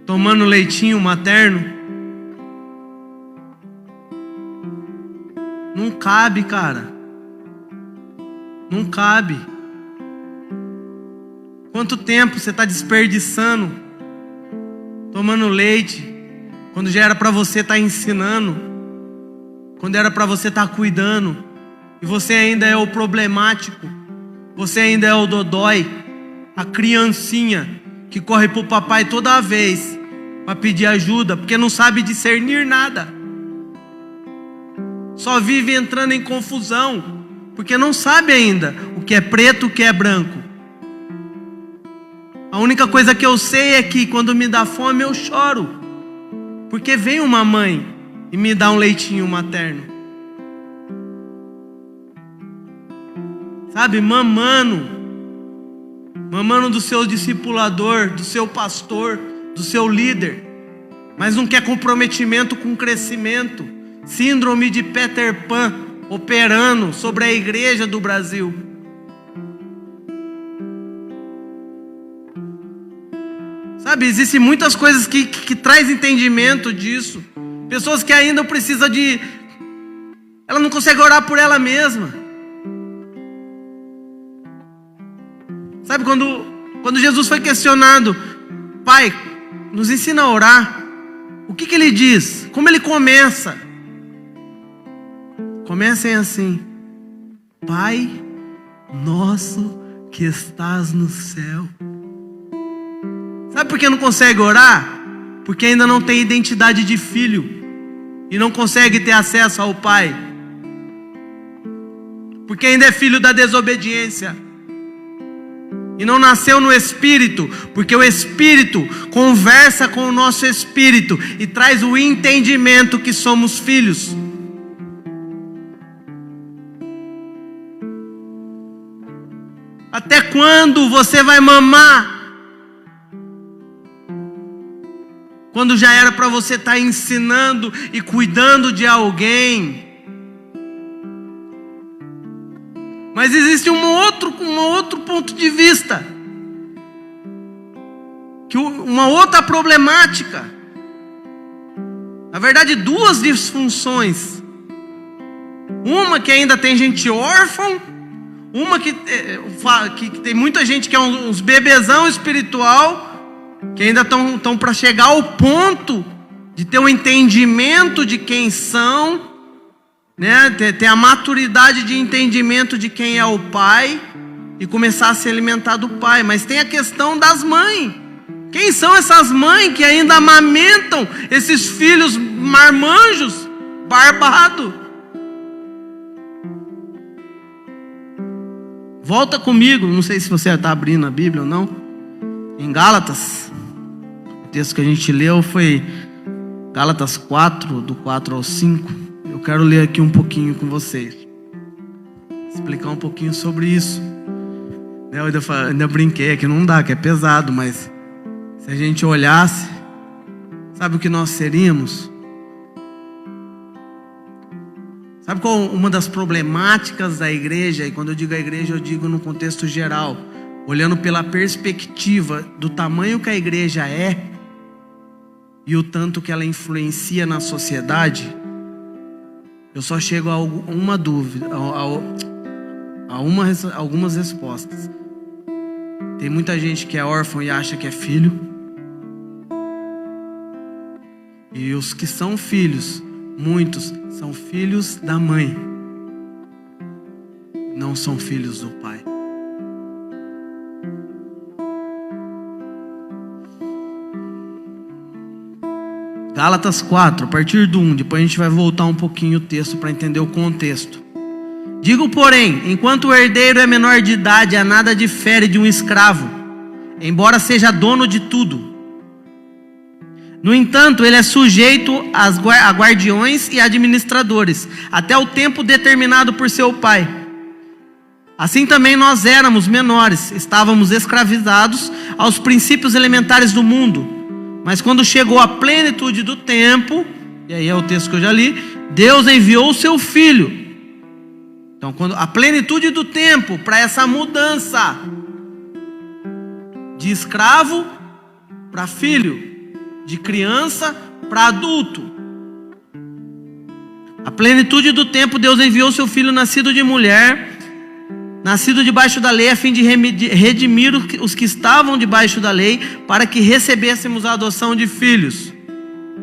tomando leitinho materno. Não cabe, cara. Não cabe. Quanto tempo você está desperdiçando tomando leite, quando já era para você estar ensinando, quando era para você estar cuidando, e você ainda é o problemático, você ainda é o dodói, a criancinha que corre pro papai toda vez para pedir ajuda, porque não sabe discernir nada, só vive entrando em confusão, porque não sabe ainda o que é preto, o que é branco. A única coisa que eu sei é que quando me dá fome eu choro, porque vem uma mãe e me dá um leitinho materno. sabe, mamando do seu discipulador, do seu pastor, do seu líder, mas não quer comprometimento com crescimento. Síndrome de Peter Pan operando sobre a igreja do Brasil. Sabe, existem muitas coisas que traz entendimento disso. Pessoas que ainda precisam de... Ela não consegue orar por ela mesma. Sabe, quando Jesus foi questionado, Pai, nos ensina a orar. O que ele diz? Como ele começa? Comecem assim: Pai nosso que estás no céu. Sabe por que não consegue orar? Porque ainda não tem identidade de filho e não consegue ter acesso ao Pai. Porque ainda é filho da desobediência e não nasceu no Espírito, porque o Espírito conversa com o nosso Espírito e traz o entendimento que somos filhos. Até quando você vai mamar? Quando já era para você estar ensinando e cuidando de alguém. Mas existe um outro ponto de vista, uma outra problemática. Na verdade, duas disfunções. Uma que ainda tem gente órfã, uma que tem muita gente que é uns bebezão espiritual, que ainda estão para chegar ao ponto de ter um entendimento de quem são, né? Ter a maturidade de entendimento de quem é o Pai e começar a se alimentar do Pai. Mas tem a questão das mães. Quem são essas mães que ainda amamentam esses filhos marmanjos, barbados? Volta comigo, não sei se você está abrindo a Bíblia ou não, em Gálatas. O texto que a gente leu foi Gálatas 4, do 4 ao 5. Eu quero ler aqui um pouquinho com vocês, explicar um pouquinho sobre isso. Eu ainda brinquei aqui, não dá, que é pesado, mas se a gente olhasse, sabe o que nós seríamos? Sabe qual uma das problemáticas da igreja? E quando eu digo a igreja, eu digo no contexto geral, olhando pela perspectiva do tamanho que a igreja é e o tanto que ela influencia na sociedade. Eu só chego a uma dúvida, algumas respostas. Tem muita gente que é órfão e acha que é filho. E os que são filhos, muitos são filhos da mãe, não são filhos do pai. Gálatas 4, a partir do 1, depois a gente vai voltar um pouquinho o texto para entender o contexto. Digo, porém, enquanto o herdeiro é menor de idade, a nada difere de um escravo, embora seja dono de tudo. No entanto, ele é sujeito a guardiões e administradores, até o tempo determinado por seu pai. Assim também nós éramos menores, estávamos escravizados aos princípios elementares do mundo. Mas quando chegou a plenitude do tempo, e aí é o texto que eu já li, Deus enviou o seu Filho. Então, quando a plenitude do tempo, para essa mudança de escravo para filho, de criança para adulto, a plenitude do tempo, Deus enviou o seu Filho nascido de mulher, nascido debaixo da lei, a fim de redimir os que estavam debaixo da lei, para que recebêssemos a adoção de filhos.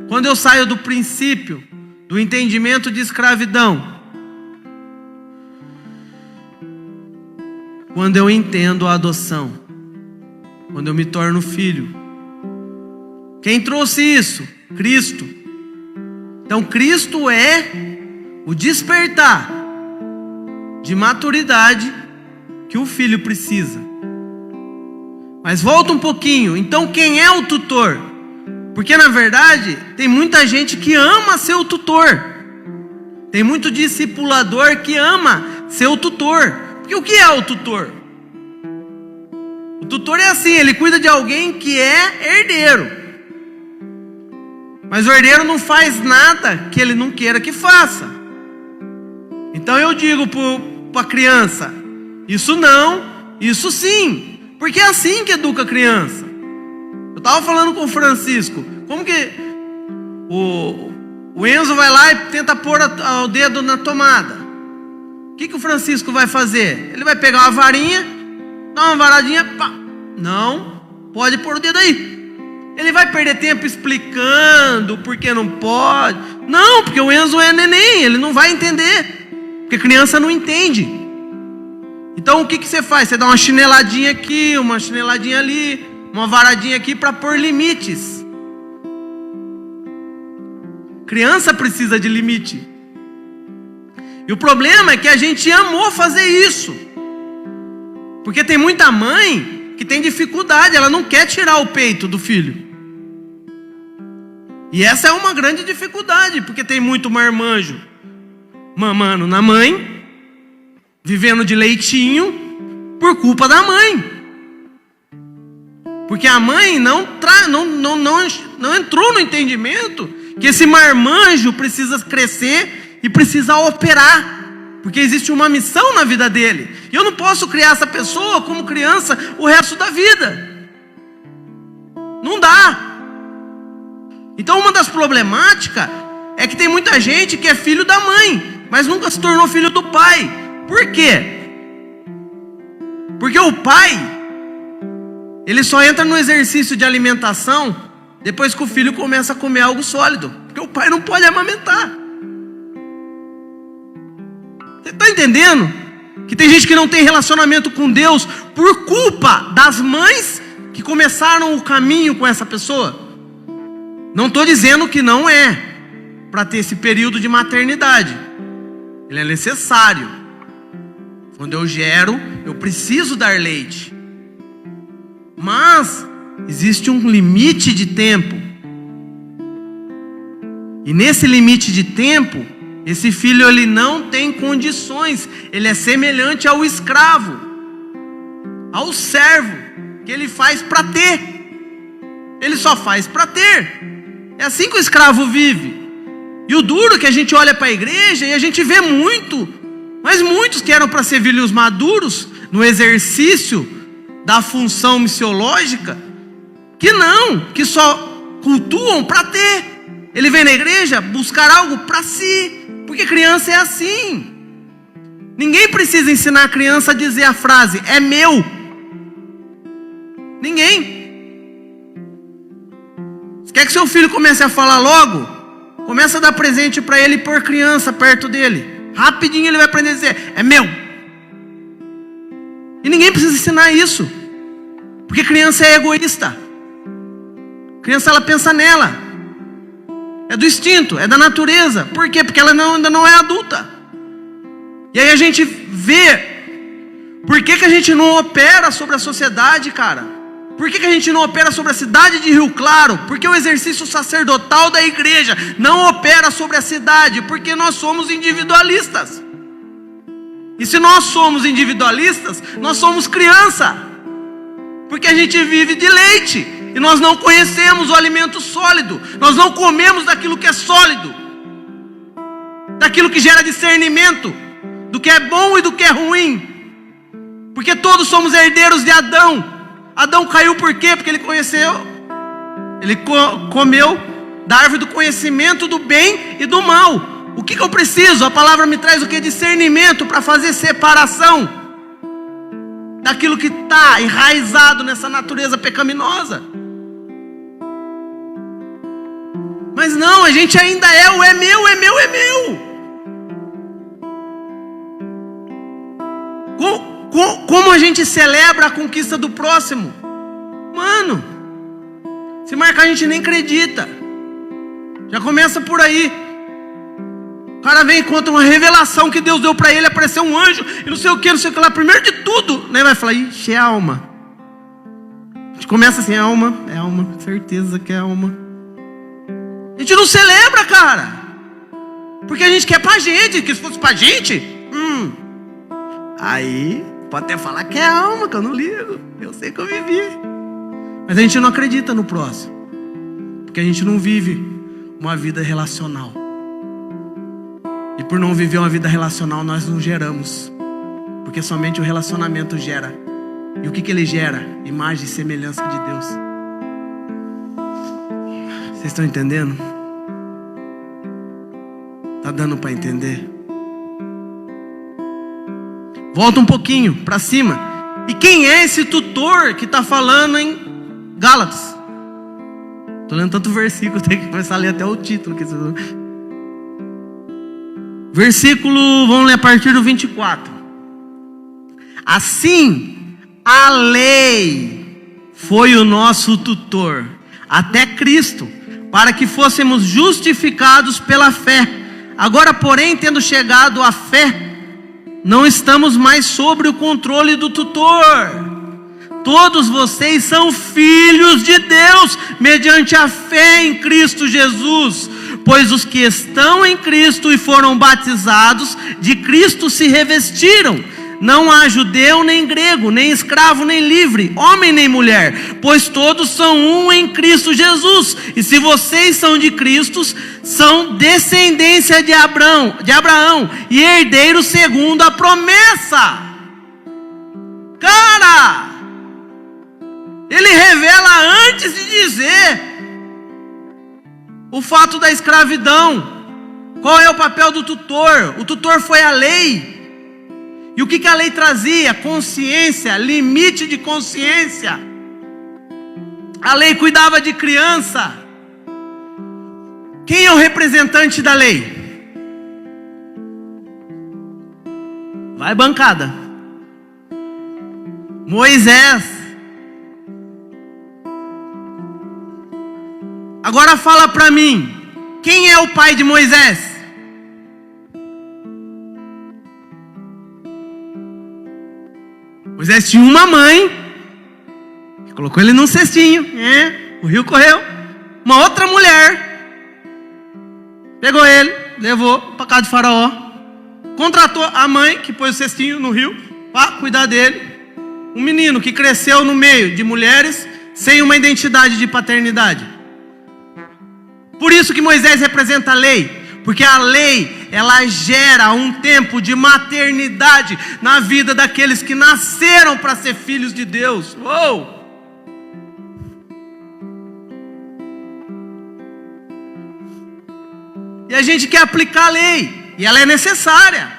Quando eu saio do princípio, do entendimento de escravidão, quando eu entendo a adoção, quando eu me torno filho. Quem trouxe isso? Cristo. Então Cristo é o despertar de maturidade que o filho precisa. Mas volta um pouquinho. Então quem é o tutor? Porque na verdade tem muita gente que ama ser o tutor. Tem muito discipulador que ama ser o tutor, Porque o que é o tutor? O tutor é assim, ele cuida de alguém que é herdeiro. Mas o herdeiro não faz nada que ele não queira que faça. Então eu digo para a criança, isso não, isso sim. Porque é assim que educa a criança. Eu estava falando com o Francisco, como que o Enzo vai lá e tenta pôr o dedo na tomada. O que o Francisco vai fazer? Ele vai pegar uma varinha, dar uma varadinha, pá. Não, pode pôr o dedo aí. Ele vai perder tempo explicando por que não pode. Não, porque o Enzo é neném, ele não vai entender. Porque criança não entende. Então o que você faz? Você dá uma chineladinha aqui, uma chineladinha ali, uma varadinha aqui para pôr limites. Criança precisa de limite. E o problema é que a gente amou fazer isso. Porque tem muita mãe que tem dificuldade, ela não quer tirar o peito do filho. E essa é uma grande dificuldade, porque tem muito marmanjo mamando na mãe, vivendo de leitinho, por culpa da mãe. Porque a mãe não entrou no entendimento que esse marmanjo precisa crescer e precisa operar. Porque existe uma missão na vida dele. E eu não posso criar essa pessoa como criança o resto da vida. Não dá. Então uma das problemáticas é que tem muita gente que é filho da mãe, mas nunca se tornou filho do pai. Por quê? Porque o pai, ele só entra no exercício de alimentação depois que o filho começa a comer algo sólido. Porque o pai não pode amamentar. Você está entendendo? Que tem gente que não tem relacionamento com Deus por culpa das mães que começaram o caminho com essa pessoa. Não estou dizendo que não é para ter esse período de maternidade. Ele é necessário. Quando eu gero, eu preciso dar leite. Mas existe um limite de tempo. E nesse limite de tempo, esse filho ele não tem condições. Ele é semelhante ao escravo, ao servo, que ele faz para ter. Ele só faz para ter. É assim que o escravo vive. E o duro é que a gente olha para a igreja e a gente vê mas muitos que eram para ser filhos maduros no exercício da função missiológica, que só cultuam para ter. Ele vem na igreja buscar algo para si, porque criança é assim. Ninguém precisa ensinar a criança a dizer a frase, é meu. Ninguém. Você quer que seu filho comece a falar logo? Começa a dar presente para ele por criança perto dele. Rapidinho ele vai aprender a dizer, é meu. E ninguém precisa ensinar isso. Porque criança é egoísta. Criança ela pensa nela. É do instinto, é da natureza. Por quê? Porque ela ainda não é adulta. E aí a gente vê por que a gente não opera sobre a sociedade, cara. Por que a gente não opera sobre a cidade de Rio Claro? Porque o exercício sacerdotal da igreja não opera sobre a cidade, porque nós somos individualistas. E se nós somos individualistas, nós somos criança. Porque a gente vive de leite. E nós não conhecemos o alimento sólido. Nós não comemos daquilo que é sólido. Daquilo que gera discernimento. Do que é bom e do que é ruim. Porque todos somos herdeiros de Adão. Adão caiu por quê? Porque ele comeu da árvore do conhecimento do bem e do mal. O que eu preciso? A palavra me traz o que? Discernimento para fazer separação daquilo que está enraizado nessa natureza pecaminosa. Mas não, a gente ainda é o é meu, é meu, é meu. Como a gente celebra a conquista do próximo? Mano, se marcar a gente nem acredita. Já começa por aí. O cara vem e conta uma revelação que Deus deu para ele, apareceu um anjo e não sei o que lá. Primeiro de tudo, né, vai falar, ixi, é alma. A gente começa assim, é alma, certeza que é alma. A gente não celebra, cara. Porque a gente quer pra gente, que se fosse pra gente, Aí, pode até falar que é alma, que eu não ligo. Eu sei que eu vivi. Mas a gente não acredita no próximo. Porque a gente não vive uma vida relacional. E por não viver uma vida relacional, nós não geramos. Porque somente o relacionamento gera. E o que ele gera? Imagem e semelhança de Deus. Vocês estão entendendo? Tá dando para entender? Volta um pouquinho para cima. E quem é esse tutor que está falando em Gálatas? Estou lendo tanto versículo, tenho que começar a ler até o título. Versículo, vamos ler a partir do 24. Assim, a lei foi o nosso tutor, até Cristo, para que fôssemos justificados pela fé. Agora, porém, tendo chegado à fé, não estamos mais sobre o controle do tutor. Todos vocês são filhos de Deus, mediante a fé em Cristo Jesus. Pois os que estão em Cristo e foram batizados, de Cristo se revestiram. Não há judeu nem grego, nem escravo nem livre, homem nem mulher, pois todos são um em Cristo Jesus. E se vocês são de Cristo, são descendência de Abraão e herdeiros segundo a promessa. Cara, ele revela antes de dizer o fato da escravidão. Qual é o papel do tutor? O tutor foi a lei. E o que a lei trazia? Consciência, limite de consciência. A lei cuidava de criança. Quem é o representante da lei? Vai, bancada. Moisés. Agora fala para mim, quem é o pai de Moisés? Moisés tinha uma mãe, que colocou ele num cestinho, o rio correu. Uma outra mulher pegou ele, levou para casa de Faraó, contratou a mãe que pôs o cestinho no rio para cuidar dele. Um menino que cresceu no meio de mulheres sem uma identidade de paternidade. Por isso que Moisés representa a lei, porque a lei, ela gera um tempo de maternidade na vida daqueles que nasceram para ser filhos de Deus. Uou! E a gente quer aplicar a lei, e ela é necessária.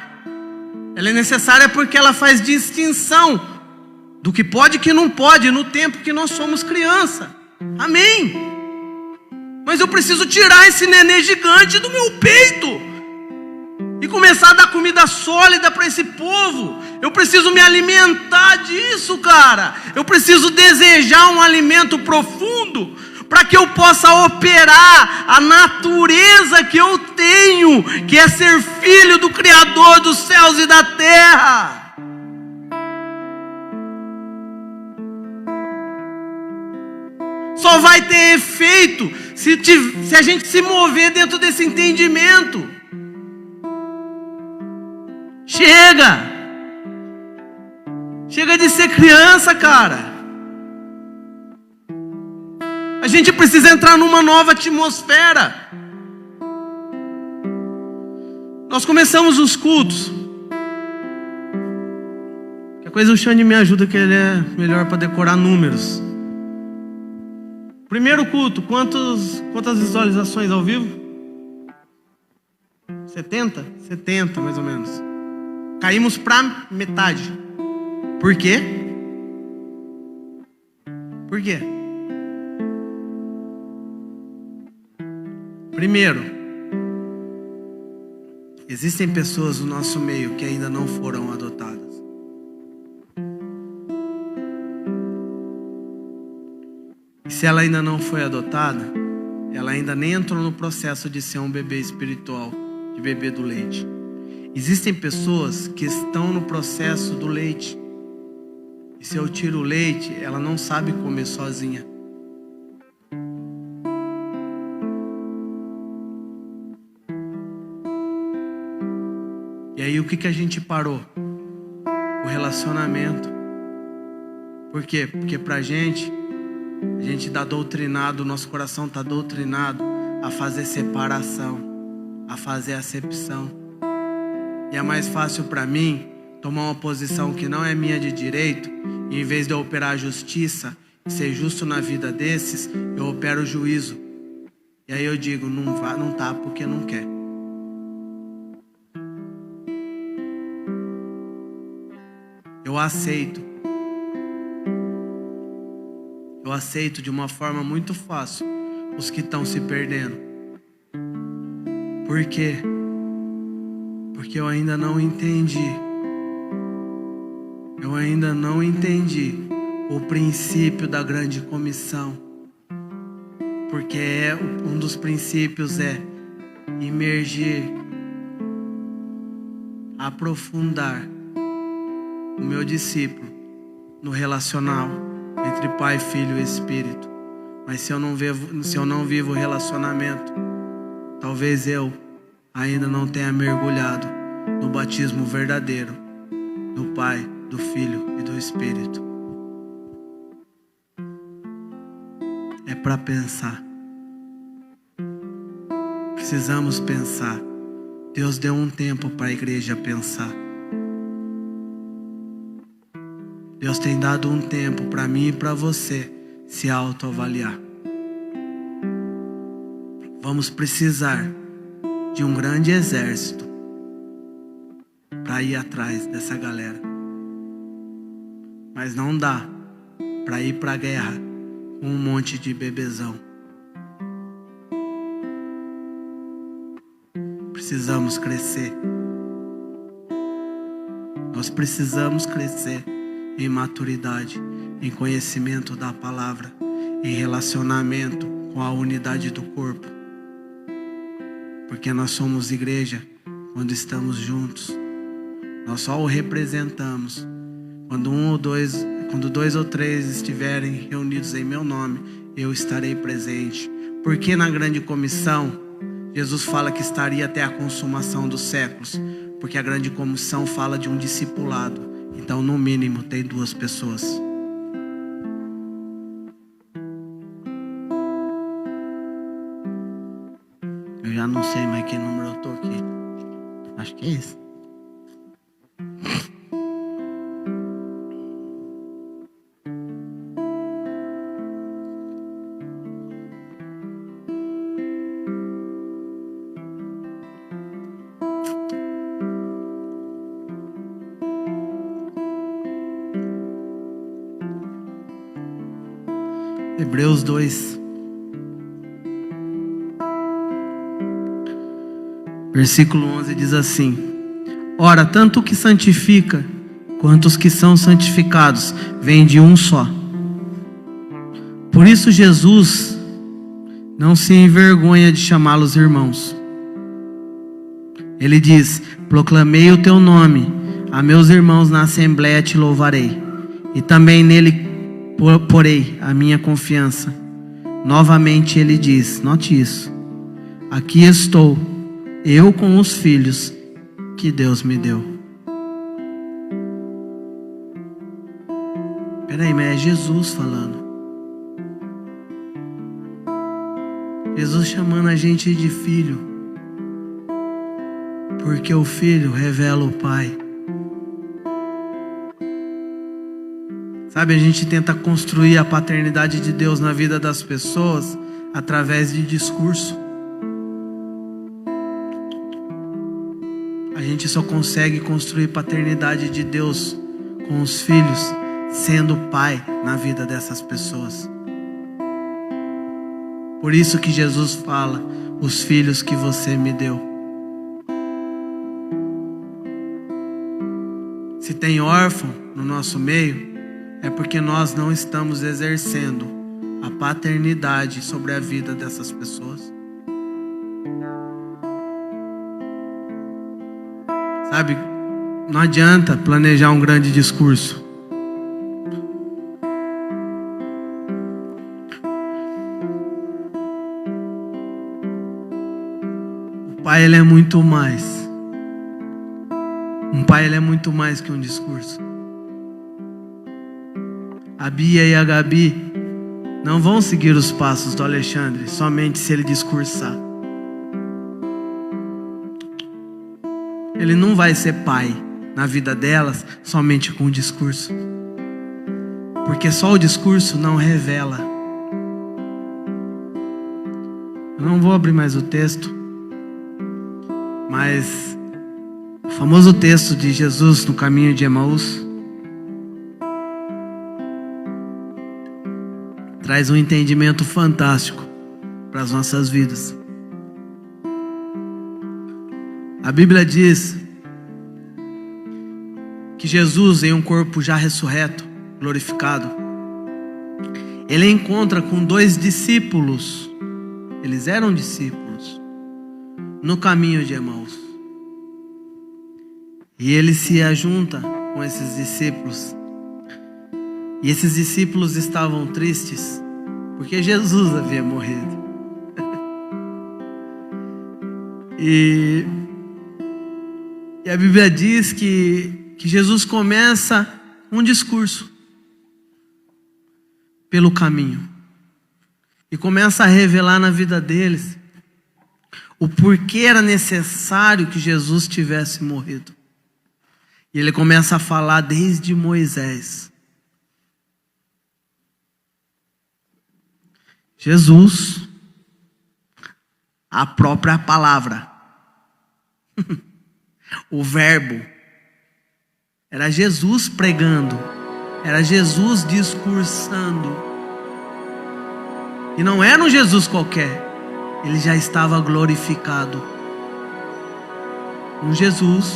Ela é necessária porque ela faz distinção do que pode e que não pode no tempo que nós somos criança. Amém? Mas eu preciso tirar esse nenê gigante do meu peito e começar a dar comida sólida para esse povo. Eu preciso me alimentar disso, cara. Eu preciso desejar um alimento profundo para que eu possa operar a natureza que eu tenho, que é ser filho do Criador dos céus e da terra. Só vai ter efeito se a gente se mover dentro desse entendimento. Chega de ser criança, cara. A gente precisa entrar numa nova atmosfera. Nós começamos os cultos. Que coisa o Xande me ajuda, que ele é melhor para decorar números. Primeiro culto, quantas visualizações ao vivo? 70? 70 mais ou menos. Caímos para metade. Por quê? Por quê? Primeiro, existem pessoas no nosso meio que ainda não foram adotadas. E se ela ainda não foi adotada, ela ainda nem entrou no processo de ser um bebê espiritual, de beber do leite. Existem pessoas que estão no processo do leite. E se eu tiro o leite, ela não sabe comer sozinha. E aí o que a gente parou? relacionamento. Por quê? Porque a gente está doutrinado, o nosso coração está doutrinado a fazer separação, a fazer acepção. E é mais fácil para mim tomar uma posição que não é minha de direito, e em vez de eu operar a justiça, ser justo na vida desses, eu opero o juízo. E aí eu digo, não tá porque não quer. Eu aceito de uma forma muito fácil os que estão se perdendo. Por quê? Porque eu ainda não entendi. Eu ainda não entendi o princípio da grande comissão. Porque um dos princípios é imergir, aprofundar o meu discípulo no relacional entre Pai, Filho e Espírito. Mas se eu não vivo o relacionamento, talvez eu ainda não tenha mergulhado no batismo verdadeiro do Pai, do Filho e do Espírito. É para pensar. Precisamos pensar. Deus deu um tempo para a igreja pensar. Deus tem dado um tempo para mim e para você se autoavaliar. Vamos precisar de um grande exército para ir atrás dessa galera. Mas não dá para ir para a guerra com um monte de bebezão. Precisamos crescer. Nós precisamos crescer em maturidade, em conhecimento da palavra, em relacionamento com a unidade do corpo. Porque nós somos igreja quando estamos juntos. Nós só o representamos quando dois ou três estiverem reunidos em meu nome, eu estarei presente. Porque na grande comissão, Jesus fala que estaria até a consumação dos séculos. Porque a grande comissão fala de um discipulado. Então, no mínimo, tem 2 pessoas. Eu já não sei mais que número eu tô aqui. Acho que é esse. Hebreus 2, versículo 11 diz assim: ora, tanto o que santifica quanto os que são santificados vêm de um só. Por isso Jesus não se envergonha de chamá-los irmãos. Ele diz: proclamei o teu nome a meus irmãos na assembleia, te louvarei, e também nele porei a minha confiança. Novamente ele diz, note isso: aqui estou, eu com os filhos que Deus me deu. Peraí, mas é Jesus falando. Jesus chamando a gente de filho, porque o filho revela o Pai. Sabe, a gente tenta construir a paternidade de Deus na vida das pessoas através de discurso. A gente só consegue construir paternidade de Deus com os filhos sendo pai na vida dessas pessoas. Por isso que Jesus fala: os filhos que você me deu. Se tem órfão no nosso meio, é porque nós não estamos exercendo a paternidade sobre a vida dessas pessoas. Sabe, não adianta planejar um grande discurso. O pai, ele é muito mais. Um pai, ele é muito mais que um discurso. a Bia e a Gabi não vão seguir os passos do Alexandre somente se ele discursar. Ele não vai ser pai na vida delas somente com o discurso. Porque só o discurso não revela. Eu não vou abrir mais o texto, mas o famoso texto de Jesus no caminho de Emaús traz um entendimento fantástico para as nossas vidas. A Bíblia diz que Jesus, em um corpo já ressurreto, glorificado, ele encontra com 2 discípulos. Eles eram discípulos no caminho de Emaús. E ele se ajunta com esses discípulos. E esses discípulos estavam tristes porque Jesus havia morrido. E a Bíblia diz que Jesus começa um discurso pelo caminho. E começa a revelar na vida deles o porquê era necessário que Jesus tivesse morrido. E ele começa a falar desde Moisés. Jesus, a própria palavra, o verbo, era Jesus pregando, era Jesus discursando. E não era um Jesus qualquer, ele já estava glorificado. Um Jesus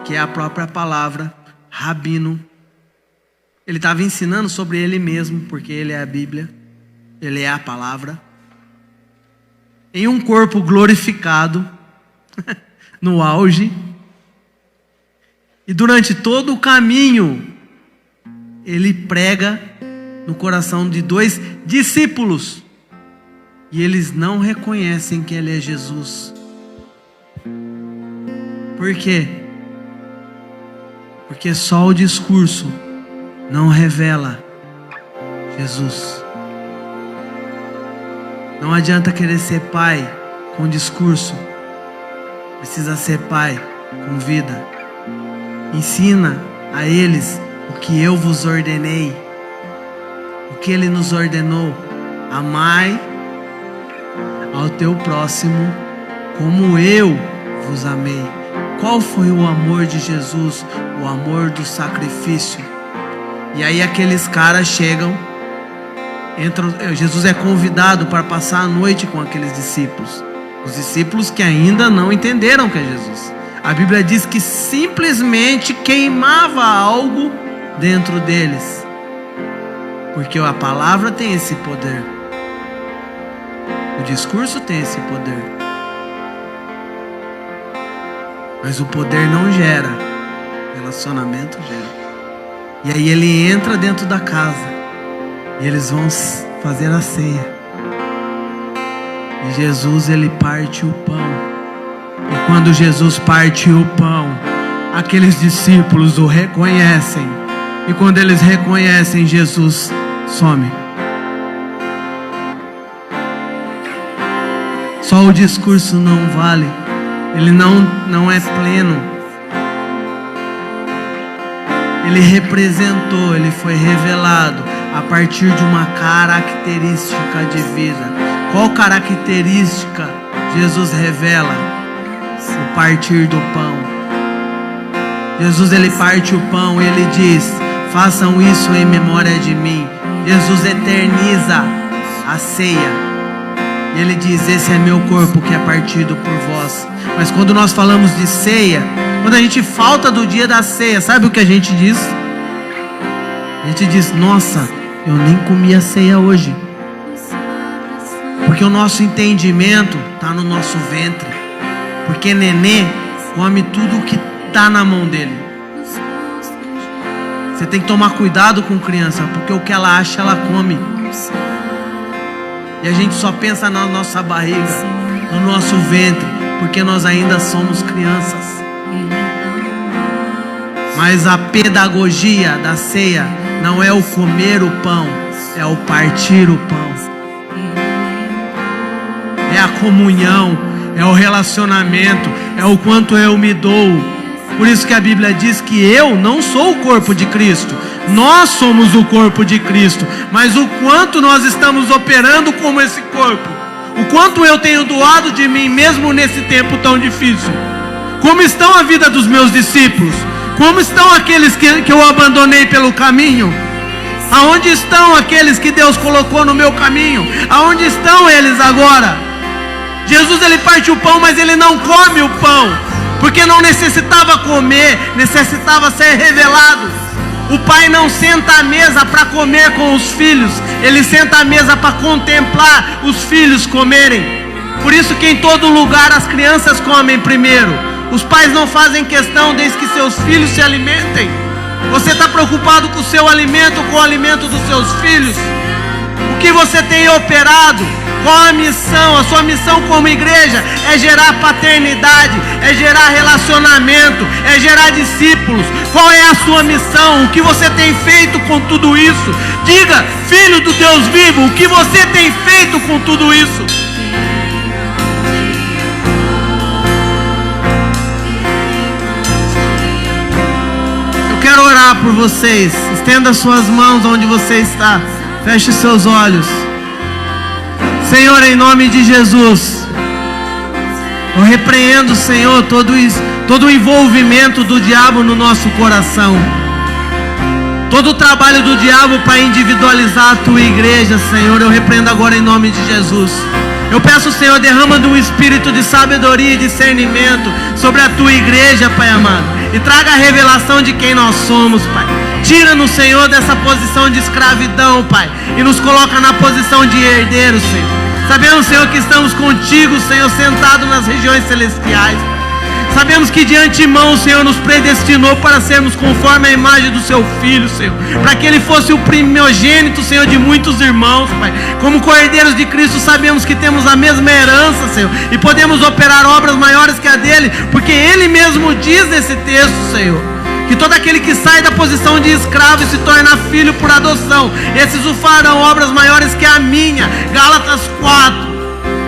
que é a própria palavra, Rabino. Ele estava ensinando sobre ele mesmo, porque ele é a Bíblia, ele é a palavra. Em um corpo glorificado, no auge. E durante todo o caminho, ele prega no coração de 2 discípulos. E eles não reconhecem que ele é Jesus. Por quê? Porque só o discurso não revela Jesus. Não adianta querer ser pai com discurso. Precisa ser pai com vida. Ensina a eles o que eu vos ordenei. O que ele nos ordenou. Amai ao teu próximo como eu vos amei. Qual foi o amor de Jesus? O amor do sacrifício. E aí aqueles caras chegam, Jesus é convidado para passar a noite com aqueles discípulos. Os discípulos que ainda não entenderam que é Jesus. A Bíblia diz que simplesmente queimava algo dentro deles. Porque a palavra tem esse poder. O discurso tem esse poder. Mas o poder não gera. Relacionamento gera. E aí ele entra dentro da casa. E eles vão fazer a ceia. E Jesus, ele parte o pão. E quando Jesus parte o pão, aqueles discípulos o reconhecem. E quando eles reconhecem, Jesus some. Só o discurso não vale. Ele não é pleno. Ele representou, ele foi revelado a partir de uma característica de vida. Qual característica Jesus revela? O partir do pão. Jesus, ele parte o pão e ele diz: façam isso em memória de mim. Jesus eterniza a ceia. E ele diz: esse é meu corpo que é partido por vós. Mas quando nós falamos de ceia, quando a gente falta do dia da ceia, sabe o que a gente diz? A gente diz: nossa, eu nem comi a ceia hoje. Porque o nosso entendimento está no nosso ventre. Porque nenê come tudo o que está na mão dele. Você tem que tomar cuidado com criança, porque o que ela acha, ela come. E a gente só pensa na nossa barriga, no nosso ventre, porque nós ainda somos crianças. Mas a pedagogia da ceia não é o comer o pão, é o partir o pão. É a comunhão, é o relacionamento, é o quanto eu me dou. Por isso que a Bíblia diz que eu não sou o corpo de Cristo, nós somos o corpo de Cristo, mas o quanto nós estamos operando como esse corpo, o quanto eu tenho doado de mim mesmo nesse tempo tão difícil. Como estão a vida dos meus discípulos? Como estão aqueles que eu abandonei pelo caminho? Aonde estão aqueles que Deus colocou no meu caminho? Aonde estão eles agora? Jesus, ele parte o pão, mas ele não come o pão, porque não necessitava comer, necessitava ser revelado. O pai não senta à mesa para comer com os filhos, ele senta à mesa para contemplar os filhos comerem. Por isso que em todo lugar as crianças comem primeiro. Os pais não fazem questão desde que seus filhos se alimentem. Você está preocupado com o seu alimento, com o alimento dos seus filhos? O que você tem operado? Qual a missão? A sua missão como igreja é gerar paternidade, é gerar relacionamento, é gerar discípulos. Qual é a sua missão? O que você tem feito com tudo isso? Diga, filho do Deus vivo, o que você tem feito com tudo isso? Quero orar por vocês. Estenda suas mãos onde você está. Feche seus olhos. Senhor, em nome de Jesus, eu repreendo, Senhor, todo o envolvimento do diabo no nosso coração, todo o trabalho do diabo para individualizar a tua igreja, Senhor, eu repreendo agora em nome de Jesus. Eu peço, Senhor, derrama de um espírito de sabedoria e discernimento sobre a tua igreja, Pai amado, e traga a revelação de quem nós somos, Pai. Tira-nos, Senhor, dessa posição de escravidão, Pai, e nos coloca na posição de herdeiros, Senhor. Sabemos, Senhor, que estamos contigo, Senhor, sentado nas regiões celestiais. Sabemos que de antemão o Senhor nos predestinou para sermos conforme a imagem do seu Filho, Senhor, para que Ele fosse o primogênito, Senhor, de muitos irmãos, Pai. Como cordeiros de Cristo, sabemos que temos a mesma herança, Senhor, e podemos operar obras maiores que a dele, porque Ele mesmo diz nesse texto, Senhor, que todo aquele que sai da posição de escravo e se torna filho por adoção, esses o farão obras maiores que a minha. Gálatas 4.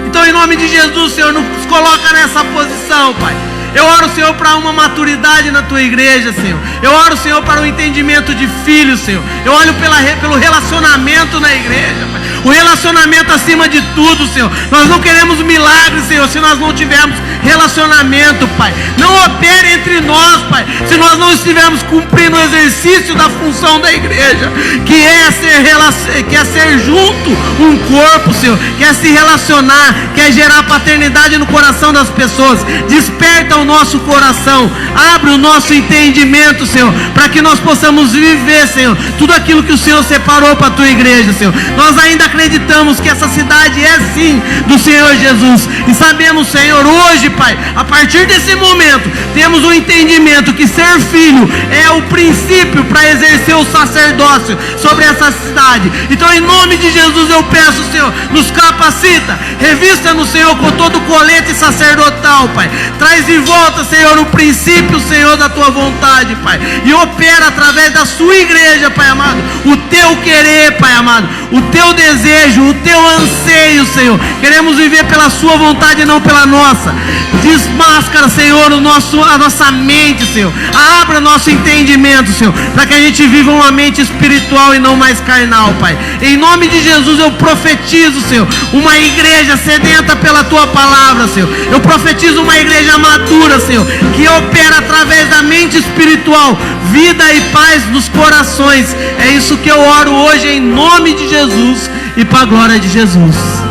Então, em nome de Jesus, Senhor, nos coloca nessa posição, Pai. Eu oro, Senhor, para uma maturidade na tua igreja, Senhor. Eu oro, Senhor, para o entendimento de filhos, Senhor. Eu olho pelo relacionamento na igreja, Pai. O relacionamento acima de tudo, Senhor. Nós não queremos milagres, Senhor, se nós não tivermos relacionamento, Pai. Não opere entre nós, Pai, se nós não estivermos cumprindo o exercício da função da igreja, que é ser junto um corpo, Senhor, que é se relacionar, que é gerar paternidade no coração das pessoas. Desperta o nosso coração, abre o nosso entendimento, Senhor, para que nós possamos viver, Senhor, tudo aquilo que o Senhor separou para a tua igreja, Senhor. Nós ainda acreditamos que essa cidade é sim do Senhor Jesus, e sabemos, Senhor, hoje, Pai, a partir desse momento, temos o entendimento que ser filho é o princípio para exercer o sacerdócio sobre essa cidade. Então, em nome de Jesus, eu peço, Senhor, nos capacita, revista-nos, Senhor, com todo o colete sacerdotal, Pai. Traz de volta, Senhor, o princípio, Senhor, da tua vontade, Pai, e opera através da sua igreja, Pai amado, o teu querer, Pai amado, o teu desejo, o teu anseio, Senhor. Queremos viver pela sua vontade e não pela nossa. Desmáscara, Senhor, a nossa mente, Senhor. Abra nosso entendimento, Senhor, para que a gente viva uma mente espiritual e não mais carnal, Pai. Em nome de Jesus, eu profetizo, Senhor, uma igreja sedenta pela tua palavra, Senhor. Eu profetizo uma igreja madura, Senhor, que opera através da mente espiritual, vida e paz nos corações. É isso que eu oro hoje em nome de Jesus e para a glória de Jesus.